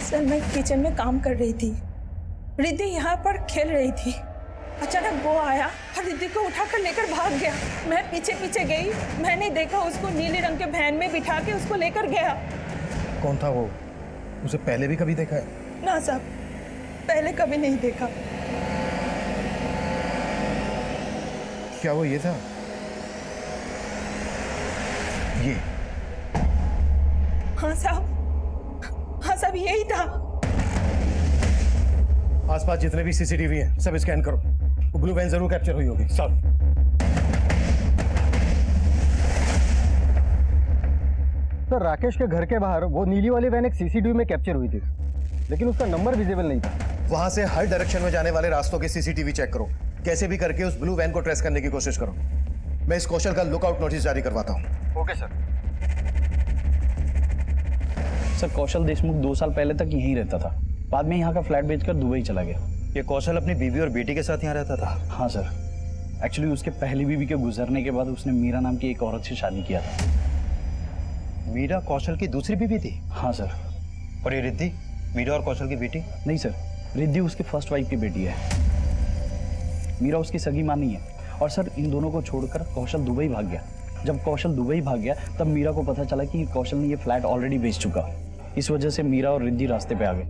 सर, मैं किचन में काम कर रही थी। रिद्धि यहाँ पर खेल रही थी। अचानक वो आया और रिद्धि को उठाकर लेकर भाग गया। मैं पीछे पीछे गई, मैंने देखा उसको नीले रंग के वैन में बिठा के उसको लेकर गया। कौन था वो? उसे पहले भी कभी देखा है? ना साहब, पहले कभी नहीं देखा। क्या वो ये था? ये? हाँ साहब, हाँ साहब, यही था। आसपास जितने भी सीसीटीवी हैं सब स्कैन करो। वो ब्लू वैन जरूर कैप्चर हुई होगी। सर, सर राकेश के घर के बाहर वो नीली वाली वैन एक सीसीटीवी में कैप्चर हुई थी, लेकिन उसका नंबर विजिबल नहीं था। वहां से हर डायरेक्शन में जाने वाले रास्तों के सीसीटीवी चेक करो। कैसे भी करके उस ब्लू वैन को ट्रेस करने की कोशिश करो। मैं इस कौशल का लुकआउट नोटिस जारी करवाता हूँ। Okay sir. सर, कौशल देशमुख 2 साल पहले तक यहीं रहता था। बाद में यहाँ का फ्लैट बेचकर दुबई चला गया। ये कौशल अपनी बीवी और बेटी के साथ यहाँ रहता था? हाँ सर, एक्चुअली उसके पहली बीवी के गुजरने के बाद उसने मीरा नाम की एक औरत से शादी किया था। मीरा कौशल की दूसरी बीवी थी? हाँ सर। और ये रिद्धि मीरा और कौशल की बेटी? नहीं सर, रिद्धि उसकी फर्स्ट वाइफ की बेटी है। मीरा उसकी सगी मां नहीं है। और सर, इन दोनों को छोड़कर कौशल दुबई भाग गया। जब कौशल दुबई भाग गया तब मीरा को पता चला कि कौशल ने ये फ्लैट ऑलरेडी बेच चुका। इस वजह से मीरा और रिद्धि रास्ते पे आ गए।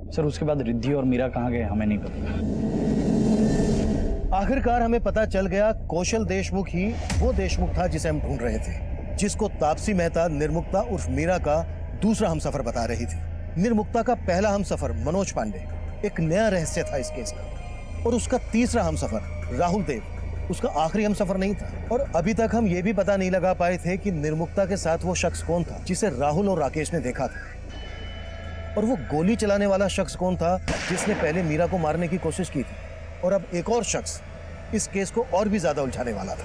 सर, उसके बाद रिद्धि और मीरा कहाँ गए हमें नहीं पता। आखिरकार हमें पता चल गया कौशल देशमुख ही वो देशमुख था जिसे हम ढूंढ रहे थे, जिसको तापसी मेहता निर्मुक्ता उर्फ मीरा का दूसरा हमसफर बता रही थी। निर्मुक्ता का पहला हमसफर मनोज पांडे एक नया रहस्य था इस केस का, और उसका तीसरा हमसफर राहुल देव उसका आखिरी हमसफर नहीं था। और अभी तक हम ये भी पता नहीं लगा पाए थे कि निर्मुक्ता के साथ वो शख्स कौन था जिसे राहुल और राकेश ने देखा था, और वो गोली चलाने वाला शख्स कौन था जिसने पहले मीरा को मारने की कोशिश की थी। और अब एक और शख्स इस केस को और भी ज्यादा उलझाने वाला था।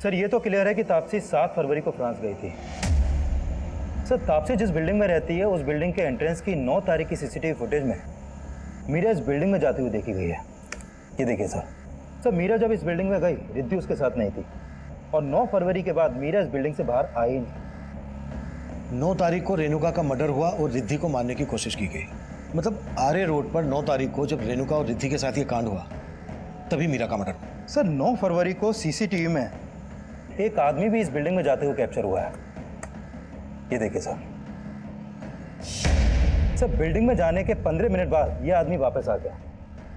सर, ये तो क्लियर है कि तापसी 7 फरवरी को फ्रांस गई थी। सर, तापसी जिस बिल्डिंग में रहती है उस बिल्डिंग के एंट्रेंस की 9 तारीख की सीसीटीवी फुटेज में मीरा इस बिल्डिंग में जाती हुई देखी गई है। ये देखिए सर, मीरा जब इस बिल्डिंग में गई रिद्धि उसके साथ नहीं थी, और 9 फरवरी के बाद मीरा इस बिल्डिंग से बाहर आई नहीं। 9 तारीख को रेणुका का मर्डर हुआ और रिद्धि को मारने की कोशिश की गई। मतलब आर्य रोड पर 9 तारीख को जब रेणुका और रिद्धि के साथ ये कांड हुआ तभी मीरा का मर्डर हुआ। सर, 9 फरवरी को सीसीटीवी में एक आदमी भी इस बिल्डिंग में जाते हुए कैप्चर हुआ है। ये देखिए सर। सर बिल्डिंग में जाने के 15 मिनट बाद ये आदमी वापस आ गया।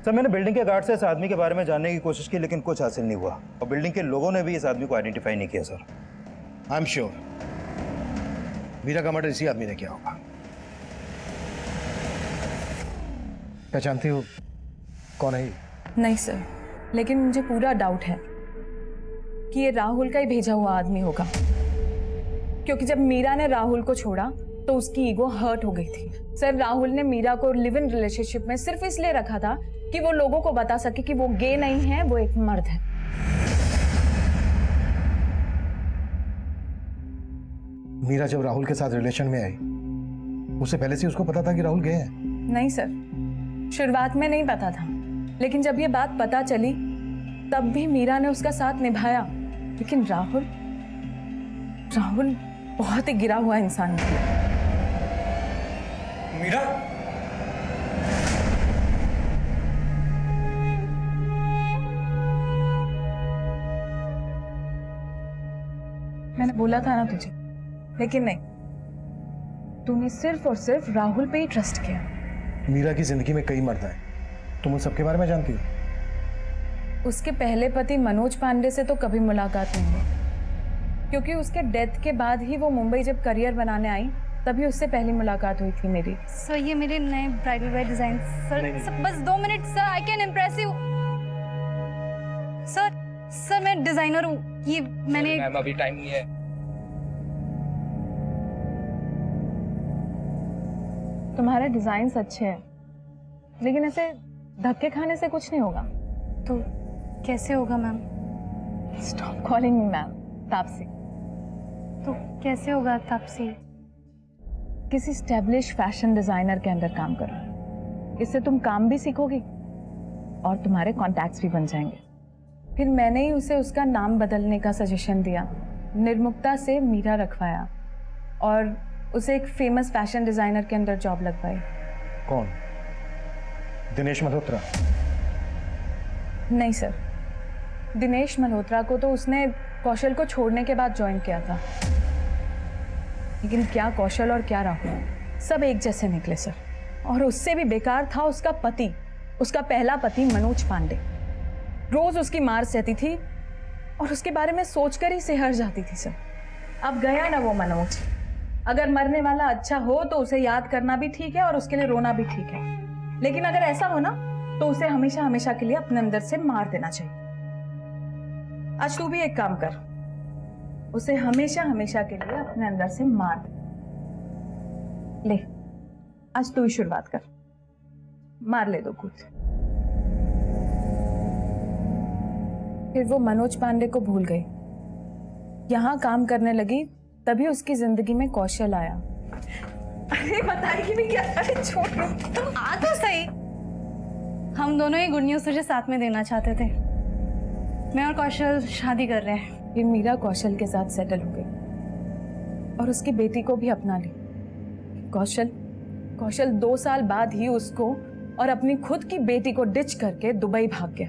सर मैंने बिल्डिंग के गार्ड से इस आदमी के बारे में जानने की कोशिश की, लेकिन कुछ हासिल नहीं हुआ और बिल्डिंग के लोगों ने भी इस आदमी को आइडेंटिफाई नहीं किया। Sir I am sure Meera का मर्डर इसी आदमी ने किया होगा। पहचानती हो कौन है ये? नहीं सर, लेकिन मुझे पूरा डाउट है कि ये राहुल का ही भेजा हुआ आदमी होगा, क्योंकि जब मीरा ने राहुल को छोड़ा तो उसकी ईगो हर्ट हो गई थी। सर राहुल ने मीरा को लिव इन रिलेशनशिप में सिर्फ इसलिए रखा था कि वो लोगों को बता सके कि वो गे नहीं है, वो एक मर्द है। मीरा जब राहुल के साथ रिलेशन में आई उससे पहले से उसको पता था कि राहुल गे है? नहीं सर, शुरुआत में नहीं पता था, लेकिन जब ये बात पता चली तब भी मीरा ने उसका साथ निभाया। लेकिन राहुल बहुत ही गिरा हुआ इंसान निकला। मीरा, मैंने बोला था ना तुझे, लेकिन नहीं, तूने सिर्फ और सिर्फ राहुल पे ही ट्रस्ट किया। मीरा की जिंदगी में कई मर्द हैं, तुम उन सबके बारे में जानती हो? उसके पहले पति मनोज पांडे से तो कभी मुलाकात नहीं हुई, क्योंकि उसके डेथ के बाद ही वो मुंबई जब करियर बनाने आई तभी उससे पहली मुलाकात हुई थी मेरी। सर ये मेरे नए ब्राइडल वेयर डिजाइन। सर बस 2 minute sir, I can impress you. Sir मैं डिजाइनर हूँ, ये मैंने अभी टाइम नहीं है। तुम्हारे डिजाइन अच्छे हैं, लेकिन ऐसे धक्के खाने से कुछ नहीं होगा। तो कैसे होगा ma'am? Stop calling me ma'am, Taapsee. तो कैसे होगा तापसी? किसी स्टैब्लिश फैशन डिजाइनर के अंडर काम करो, इससे तुम काम भी सीखोगी और तुम्हारे कॉन्टैक्ट्स भी बन जाएंगे। फिर मैंने ही उसे उसका नाम बदलने का सजेशन दिया, निर्मुक्ता से मीरा रखवाया और उसे एक फेमस फैशन डिजाइनर के अंदर जॉब लगवाई। कौन? दिनेश मल्होत्रा? नहीं सर, दिनेश मल्होत्रा को तो उसने कौशल को छोड़ने के बाद ज्वाइन किया था, लेकिन क्या कौशल और क्या राहुल सब एक जैसे निकले सर। और उससे भी बेकार था उसका पति, उसका पहला पति मनोज पांडे। रोज उसकी मार सहती थी और उसके बारे में सोचकर ही सिहर जाती थी सर। अब गया ना वो मनोज, अगर मरने वाला अच्छा हो तो उसे याद करना भी ठीक है और उसके लिए रोना भी ठीक है, लेकिन अगर ऐसा हो ना तो उसे हमेशा हमेशा के लिए अपने अंदर से मार देना चाहिए। आज तू भी एक काम कर, उसे हमेशा हमेशा के लिए अपने अंदर से मार दे। ले, आज तू ही शुरुआत कर, मार ले दो खुद। फिर वो मनोज पांडे को भूल गई, यहां काम करने लगी, तभी उसकी जिंदगी में कौशल आया। अरे बताएगी भी क्या? अरे छोड़, तुम आ तो सही। हम दोनों ही गुड न्यूज तुझे साथ में देना चाहते थे। मैं और कौशल शादी कर रहे हैं। फिर मीरा कौशल के साथ सेटल हो गई और उसकी बेटी को भी अपना ली। कौशल 2 साल बाद ही उसको और अपनी खुद की बेटी को डिच करके दुबई भाग गया।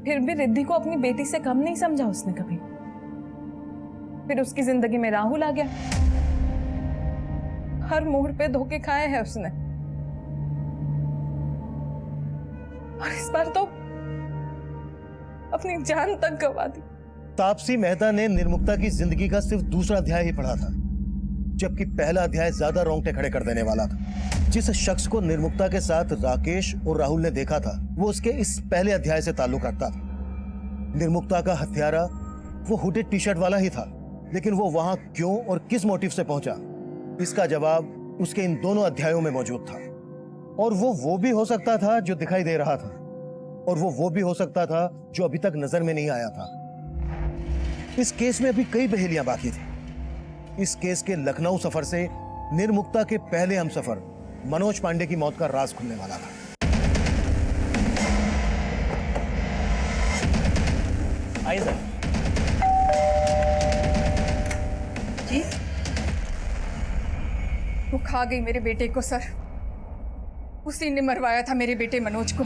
फिर भी रिद्धि को अपनी बेटी से कम नहीं समझा उसने कभी। फिर उसकी जिंदगी में राहुल आ गया, हर मोड़ पे धोखे खाए हैं उसने, और इस बार तो अपनी जान तक गंवा दी। तापसी मेहता ने निर्मुक्ता की जिंदगी का सिर्फ दूसरा अध्याय ही पढ़ा था, जबकि पहला अध्याय ज्यादा रोंगटे खड़े कर देने वाला था। जिस शख्स को निर्मुक्ता के साथ राकेश और राहुल ने देखा था वो उसके इस पहले अध्याय से ताल्लुक रखता था। निर्मुक्ता का हत्यारा वो हुडेड टी शर्ट वाला ही था, लेकिन वो वहां क्यों और किस मोटिव से पहुंचा, इसका जवाब उसके इन दोनों अध्यायों में मौजूद था। और वो भी हो सकता था जो दिखाई दे रहा था, और वो भी हो सकता था जो अभी तक नजर में नहीं आया था। इस केस में अभी कई पहेलियां बाकी थी। इस केस के लखनऊ सफर से निर्मुक्ता के पहले हमसफर मनोज पांडे की मौत का राज खुलने वाला था। आइए सर। जी, वो खा गई मेरे बेटे को सर। उसी ने मरवाया था मेरे बेटे मनोज को।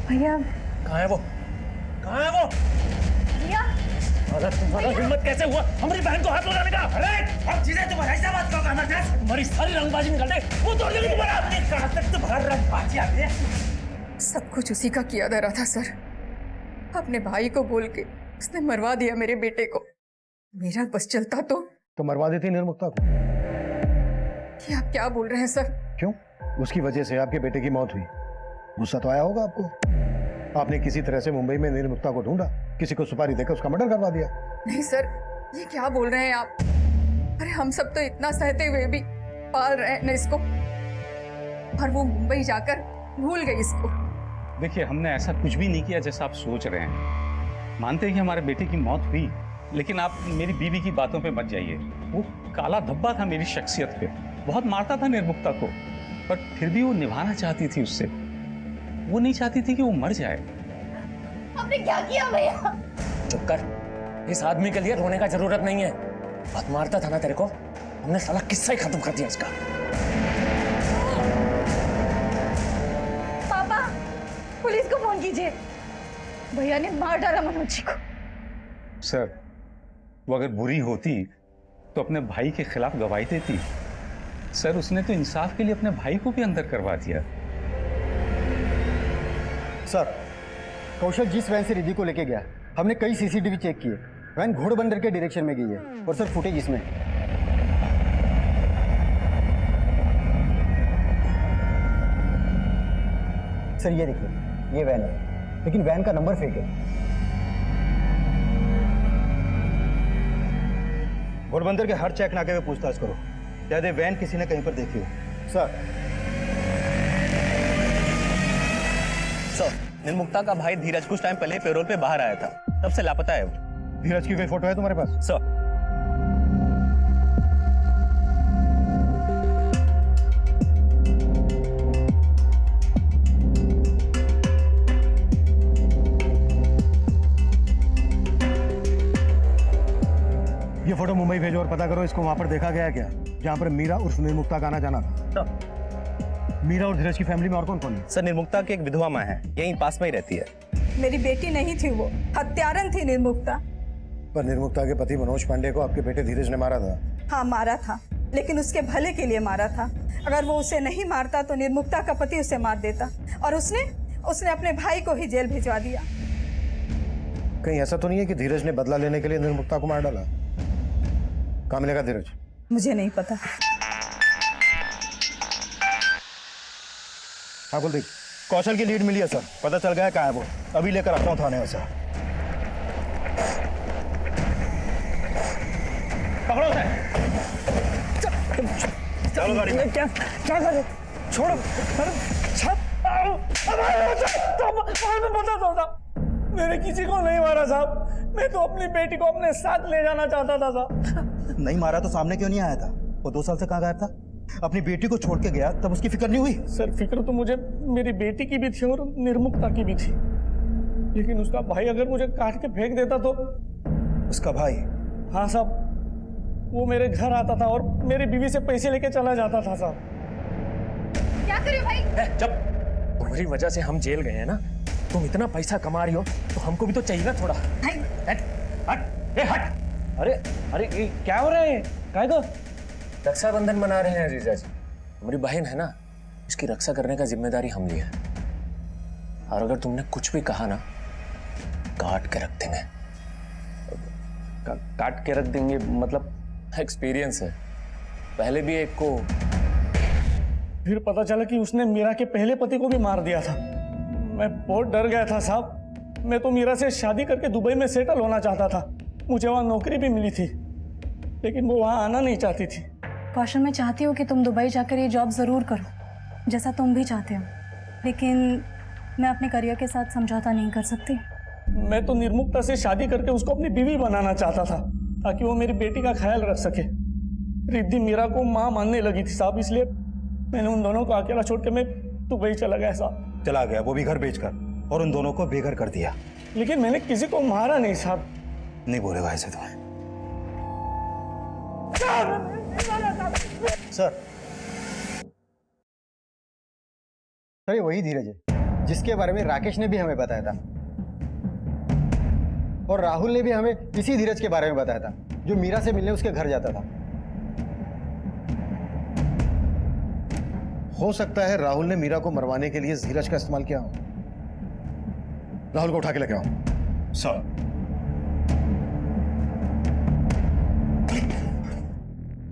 भैया कहाँ है वो? कहाँ है वो? भैया साला तुम्हारा हिम्मत कैसे हुआ हमारी बहन को हाथ लगाने का? अरे अब चीजें तुम ऐसा बात करो अमरदास। तुम्हारी सारी रंगबाजी निकल दे, वो तोड़ देगी तुम्हारा। आपने कहा तक तुम्हारा रंगबाजी आ गया। सब कुछ उसी का किया धरा था सर। अपने भाई को बोल के उसने मरवा दिया मेरे बेटे को। मेरा बस चलता तो मरवा देती निर्मुक्ता को। ये आप क्या बोल रहे हैं सर? क्यों? उसकी वजह से आपके बेटे की मौत हुई, गुस्सा तो आया होगा आपको। आपने किसी तरह से मुंबई में निर्मुक्ता को ढूंढा, किसी को सुपारी देकर उसका मर्डर करवा दिया। नहीं सर, ये क्या बोल रहे हैं आप? अरे हम सब तो इतना सहते हुए भी पाल रहे हैं ना इसको, और वो मुंबई जाकर भूल गई इसको। देखिए, हमने ऐसा कुछ भी नहीं किया जैसा आप सोच रहे हैं। मानते हैं कि हमारे बेटे की मौत हुई, लेकिन आप मेरी बीवी की बातों पे मत जाइए। वो काला धब्बा था मेरी शख्सियत पे, बहुत मारता था निर्मुक्ता को, पर फिर भी वो निभाना चाहती थी उससे। वो नहीं चाहती थी कि वो मर जाए। आपने क्या किया भैया? चुप कर, इस आदमी के लिए रोने का जरूरत नहीं है। बहुत मारता था ना तेरे को, हमने साला किस्सा ही खत्म कर दिया इसका। पापा, पुलिस को फोन कीजिए। भैया ने मार डाला मनोज जी को। सर, वो अगर बुरी होती तो अपने भाई के खिलाफ गवाही देती। सर, उसने तो इंसाफ के लिए अपने भाई को भी अंदर करवा दिया। सर, कौशल जिस वैन से रिद्धि को लेके गया, हमने कई सीसीटीवी चेक किए। वैन घोड़बंदर के डायरेक्शन में गई है, और सर फुटेज इसमें। सर ये देखिए, ये वैन है, लेकिन वैन का नंबर फेक है। घोड़बंदर के हर चेक नाके पे पूछताछ करो, शायद ये वैन किसी ने कहीं पर देखी हो। सर, निर्मुक्ता का भाई धीरज कुछ टाइम पहले पेरोल पे बाहर आया था, तब से लापता है वो। धीरज की कोई फोटो है तुम्हारे पास? सर, ये फोटो मुंबई भेजो और पता करो इसको वहां पर देखा गया है क्या, जहां पर मीरा उर्फ निर्मुक्ता का आना जाना था। मीरा और धीरज की फैमिली में और कौन कौन है? सर, निर्मुक्ता की एक विधवा माँ है, यहीं पास में ही रहती है। मेरी बेटी नहीं थी, वो हत्यारन थी निर्मुक्ता। पर निर्मुक्ता के पति मनोज पांडे को आपके बेटे धीरज ने मारा था। हाँ मारा था, लेकिन उसके भले के लिए मारा था। अगर वो उसे नहीं मारता तो निर्मुक्ता का पति उसे मार देता, और उसने अपने भाई को ही जेल भिजवा दिया। कहीं ऐसा तो नहीं है कि धीरज ने बदला लेने के लिए निर्मुक्ता को मार डाला? कहाँ मिलेगा धीरज? मुझे नहीं पता। हाँ कुलदीप, कौशल की लीड मिली है सर, पता चल गया है कहाँ है वो। अभी लेकर आता हूँ थाने में सर। पकड़ो उसे। चलो गाड़ी में। क्या कर रहे? छोड़ो। मैंने किसी को नहीं मारा साहब, मैं तो अपनी बेटी को अपने साथ ले जाना चाहता था साहब। नहीं मारा तो सामने क्यों नहीं आया था? वो 2 साल से कहाँ गायब था? अपनी बेटी को छोड़ के गया तब उसकी फिक्र नहीं हुई? सर, फिक्र तो मुझे मेरी बेटी की भी थी और निर्मुक्ता की भी थी, लेकिन उसका भाई अगर मुझे काट के फेंक देता तो। उसका भाई? हाँ साहब, वो मेरे घर आता था और मेरी बीवी से पैसे लेके चला जाता था साहब। क्या करे भाई? जब तुम्हारी वजह से हम जेल गए हैं ना, तुम इतना पैसा कमा रही हो तो हमको भी तो चाहिए ना थोड़ा। हट हट ए हट। अरे ये क्या हो रहा है? काय को रक्षाबंधन मना रहे हैं जीजा जी। हमारी बहन है ना, इसकी रक्षा करने का जिम्मेदारी हम लिए है, और अगर तुमने कुछ भी कहा ना, काट के रख देंगे। काट के रख देंगे मतलब? एक्सपीरियंस है, पहले भी एक को फिर पता चला कि उसने मीरा के पहले पति को भी मार दिया था। मैं बहुत डर गया था साहब। मैं तो मीरा से शादी करके दुबई में सेटल होना चाहता था, मुझे वहां नौकरी भी मिली थी, लेकिन वो वहां आना नहीं चाहती थी। कौशल, मैं चाहती हूँ कि तुम दुबई जाकर ये जॉब ज़रूर करो, जैसा तुम भी चाहते हो, लेकिन मैं अपने करियर के साथ समझौता नहीं कर सकती। मैं तो निर्मुक्ता से शादी करके उसको अपनी बीवी बनाना चाहता था, ताकि वो मेरी बेटी का ख्याल रख सके। रिद्धि मीरा को माँ मानने लगी थी साहब, इसलिए मैंने उन दोनों को अकेला छोड़ के मैं दुबई चला गया साहब। चला गया, वो भी घर बेचकर, और उन दोनों को बेघर कर दिया। लेकिन मैंने किसी को मारा नहीं साहब। नहीं बोलेगा ऐसे तुम्हें। सर, ये वही धीरज है जिसके बारे में राकेश ने भी हमें बताया था, और राहुल ने भी हमें इसी धीरज के बारे में बताया था, जो मीरा से मिलने उसके घर जाता था। हो सकता है राहुल ने मीरा को मरवाने के लिए धीरज का इस्तेमाल किया हो। राहुल को उठा के लेके आओ। सर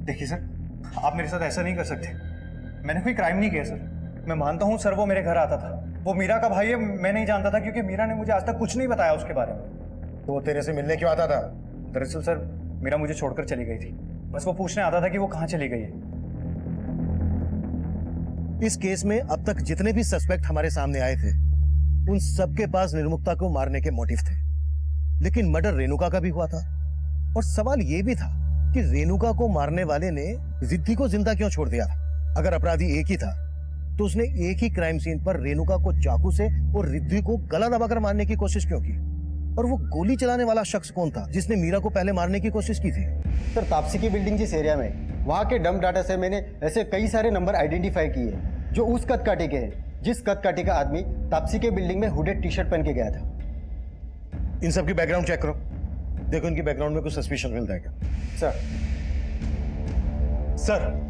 देखिए सर, आप मेरे साथ ऐसा नहीं कर सकते। मैंने कोई क्राइम नहीं किया सर। मैं मानता हूँ सर, वो मेरे घर आता था, वो मीरा का भाई है। मैं नहीं जानता था क्योंकि मीरा ने मुझे आज तक कुछ नहीं बताया उसके बारे में। तो वो तेरे से मिलने क्यों आता था? दरअसल सर, मीरा मुझे छोड़कर चली गई थी। बस वो पूछने आता था कि वो कहाँ चली गई है। इस केस में अब तक जितने भी सस्पेक्ट हमारे सामने आए थे, उन सबके पास निर्मुक्ता को मारने के मोटिव थे, लेकिन मर्डर रेणुका का भी हुआ था। और सवाल यह भी था कि रेणुका को मारने वाले ने रिद्धि को जिंदा क्यों छोड़ दिया? अगर अपराधी एक ही था तो उसने एक ही क्राइम सीन पर रेणुका को चाकू से और रिद्धि को गला दबाकर मारने की कोशिश क्यों की? और वो गोली चलाने वाला शख्स कौन था जिसने मीरा को पहले मारने की कोशिश की थी? सर, तापसी की बिल्डिंग जिस एरिया में, वहाँ के डंप डाटा से मैंने ऐसे कई सारे नंबर आइडेंटिफाई किए जो उस कद काटे के हैं जिस कद काटे का आदमी तापसी के बिल्डिंग में हुडेड टी शर्ट पहन के गया था। इन सब की बैकग्राउंड चेक करो, देखो इनकी बैकग्राउंड में कुछ सस्पिशन मिलता है क्या? सर,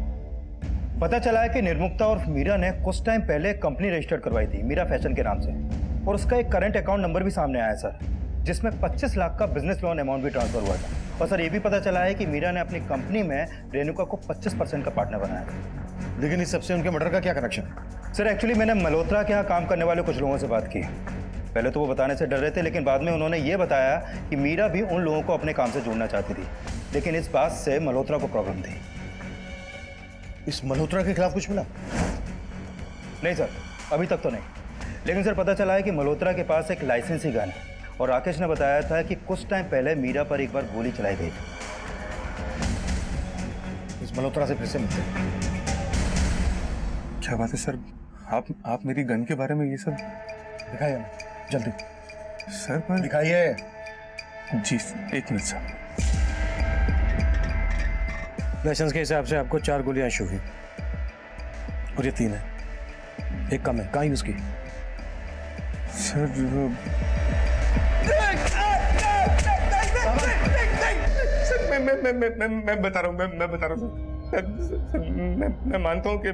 पता चला है कि निर्मुक्ता और मीरा ने कुछ टाइम पहले कंपनी रजिस्टर्ड करवाई थी मीरा फैशन के नाम से, और उसका एक करंट अकाउंट नंबर भी सामने आया सर, जिसमें 25 लाख का बिजनेस लोन अमाउंट भी ट्रांसफर हुआ था। और सर, ये भी पता चला है कि मीरा ने अपनी कंपनी में रेणुका को 25% का पार्टनर बनाया था। लेकिन इस सबसे उनके मर्डर का क्या कनेक्शन है? सर, एक्चुअली मैंने मल्होत्रा के यहाँ काम करने वाले कुछ लोगों से बात की। पहले तो वो बताने से डर रहे थे, लेकिन बाद में उन्होंने ये बताया कि मीरा भी उन लोगों को अपने काम से जोड़ना चाहती थी, लेकिन इस बात से मल्होत्रा को प्रॉब्लम थी। इस मल्होत्रा के खिलाफ कुछ मिला? नहीं सर, अभी तक तो नहीं, लेकिन सर पता चला है कि मल्होत्रा के पास एक लाइसेंसी गन है, और राकेश ने बताया था कि कुछ टाइम पहले मीरा पर एक बार गोली चलाई गई थी। इस मल्होत्रा से फिर से मिलते हैं। क्या बात है सर, आप मेरी गन के बारे में ये सब दिखाइए हमें, जल्दी। सर पर दिखाइए। जी, एक मिनट सर। लाइसेंस के हिसाब से आपको 4 गोलियां इशू हुई और ये 3 है, एक कम है। कहाँ यूज की? सर मैं बता रहा हूँ सर, मैं मानता हूँ कि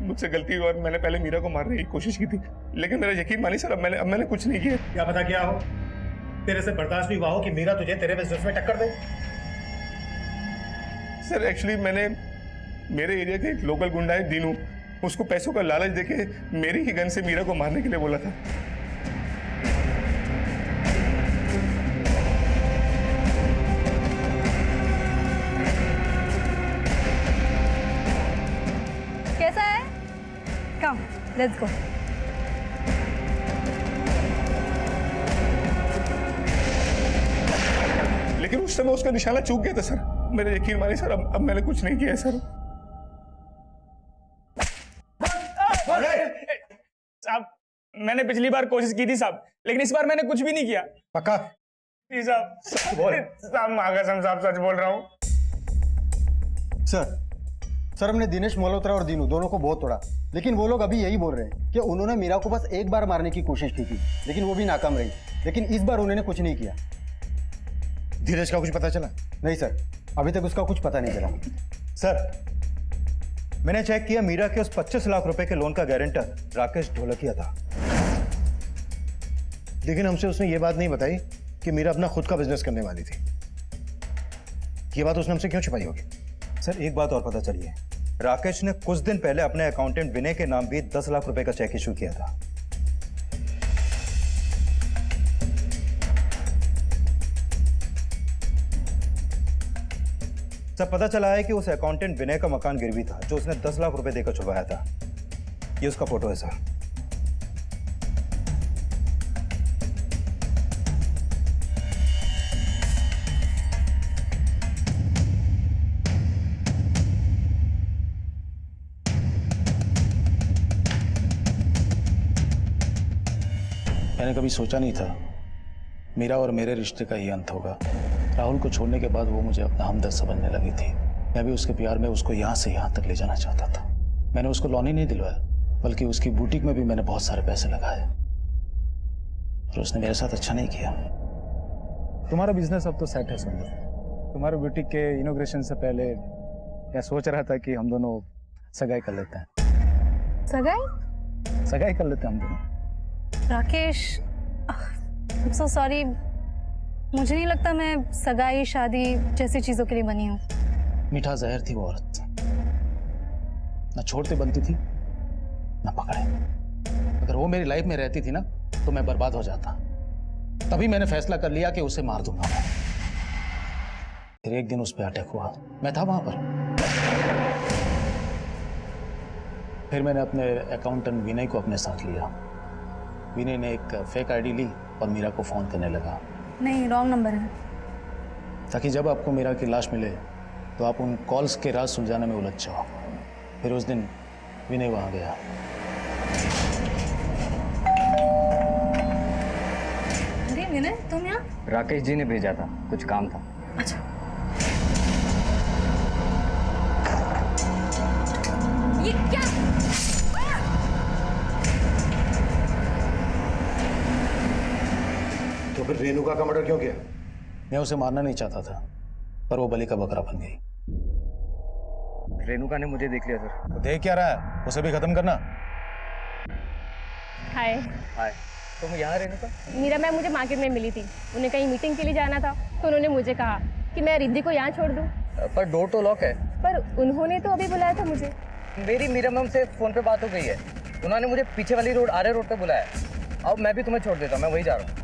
मुझसे गलती हुई और मैंने पहले मीरा को मारने की कोशिश की थी, लेकिन मेरा यकीन मानिए सर, अब मैंने कुछ नहीं किया। क्या पता क्या हो, तेरे से बर्दाश्त नहीं हुआ हो कि मीरा तुझे तेरे बिजनेस में टक्कर दे। सर, एक्चुअली मैंने मेरे एरिया के एक लोकल गुंडा है दीनू, उसको पैसों का लालच देके मेरी ही गन से मीरा को मारने के लिए बोला था। कैसा है? कम, लेट्स गो। लेकिन उस समय उसका निशाना चूक गया था सर, मेरे यकीन मानिए सर, अब मैंने कुछ नहीं किया सर। साहब, मैंने पिछली बार कोशिश की थी साहब, लेकिन इस बार मैंने कुछ भी नहीं किया। पक्का? जी साहब। बोल। साहब, मागासम साहब, सच बोल रहा हूँ। सर, हमने दिनेश मल्होत्रा और दीनू दोनों को बहुत तोड़ा, लेकिन वो लोग अभी यही बोल रहे हैं कि उन्होंने मीरा को बस एक बार मारने की कोशिश की थी, लेकिन वो भी नाकाम रही। लेकिन इस बार उन्होंने कुछ नहीं किया। धीरज का कुछ पता चला? नहीं सर, अभी तक उसका कुछ पता नहीं चला। सर, मैंने चेक किया, मीरा के उस 25 लाख रुपए के लोन का गारंटर राकेश ढोलकिया था। लेकिन हमसे उसने ये बात नहीं बताई कि मीरा अपना खुद का बिजनेस करने वाली थी। ये बात उसने हमसे क्यों छिपाई होगी? सर, एक बात और पता चली है, राकेश ने कुछ दिन पहले अपने अकाउंटेंट विनय के नाम भी 10 लाख रुपए का चेक इशू किया था। सर, पता चला है कि उस अकाउंटेंट विनय का मकान गिरवी था, जो उसने 10 लाख रुपए देकर छुड़वाया था। ये उसका फोटो है सर। मैंने कभी सोचा नहीं था मेरा और मेरे रिश्ते का ही अंत होगा। राहुल को छोड़ने के बाद वो मुझे अपना हमदर्द समझने लगी थी। मैं भी उसके प्यार में उसको यहाँ से यहाँ तक ले जाना चाहता था। मैंने उसको लॉन ही नहीं दिलवाया, बल्कि उसकी बुटीक में भी मैंने बहुत सारे पैसे लगाए, और उसने मेरे साथ अच्छा नहीं किया। तुम्हारा बिजनेस अब तो सेट है सुंदर। तुम्हारे बुटीक के इनॉग्रेशन से पहले मैं सोच रहा था कि हम दोनों सगाई कर लेते हैं। सगाई कर लेते हैं हम दोनों। Rakesh, I am so sorry, मुझे नहीं लगता मैं सगाई शादी जैसी चीजों के लिए बनी हूँ। मीठा जहर थी वो औरत, ना छोड़ते बनती थी ना पकड़े। अगर वो मेरी लाइफ में रहती थी ना तो मैं बर्बाद हो जाता। तभी मैंने फैसला कर लिया कि उसे मार दूंगा मैं। फिर एक दिन उस पर अटैक हुआ, मैं था वहां पर। फिर मैंने अपने अकाउंटेंट विनय को अपने साथ लिया। विनय ने एक फेक आईडी ली और मीरा को फोन करने लगा। नहीं, रॉन्ग नंबर है। ताकि जब आपको मीरा की लाश मिले तो आप उन कॉल्स के राज सुलझाने में उलझ जाओ। फिर उस दिन विनय वहां गया। अरे विनय, तुम यहाँ? राकेश जी ने भेजा था, कुछ काम था। अच्छा। ये क्या? तो फिर रेणुका का मर्डर क्यों किया? मैं उसे मारना नहीं चाहता था, पर वो बलि का बकरा बन गई। रेणुका ने मुझे देख लिया सर। तो देख क्या रहा है, उसे भी खत्म करना। हाय। हाय। तुम यहाँ रेणुका? मीरा मैम मुझे मार्केट में मिली थी, उन्हें कहीं मीटिंग के लिए जाना था, तो उन्होंने मुझे कहा कि मैं रिद्धि को यहाँ छोड़ दूँ। पर डोर तो लॉक है। पर उन्होंने तो अभी बुलाया था मुझे। मेरी मीरा मैम से फोन पे बात हो गई है, उन्होंने मुझे पीछे वाली रोड आर्य रोड पे बुलाया। अब मैं भी तुम्हें छोड़ देता हूँ, मैं वही जा रहा हूँ।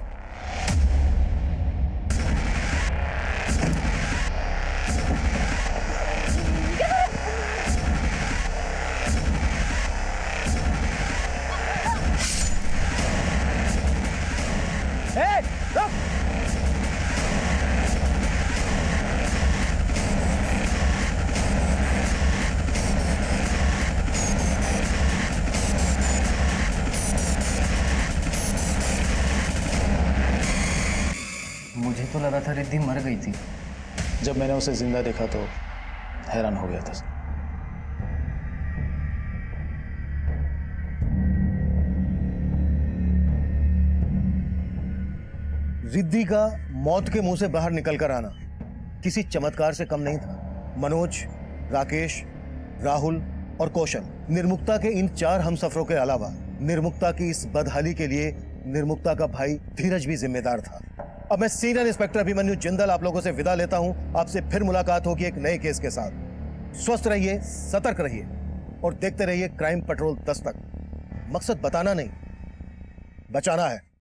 मुझे तो लगा था रिद्धि मर गई थी। जब मैंने उसे जिंदा देखा तो हैरान हो गया था। रिद्धि का मौत के मुंह से बाहर निकलकर आना किसी चमत्कार से कम नहीं था। मनोज, राकेश, राहुल और कौशल, निर्मुक्ता के इन 4 हमसफरों के अलावा निर्मुक्ता की इस बदहाली के लिए निर्मुक्ता का भाई धीरज भी जिम्मेदार था। अब मैं सीनियर इंस्पेक्टर अभिमन्यु जिंदल आप लोगों से विदा लेता हूं। आपसे फिर मुलाकात होगी एक नए केस के साथ। स्वस्थ रहिए, सतर्क रहिए और देखते रहिए क्राइम पेट्रोल दस्तक। मकसद बताना नहीं, बचाना है।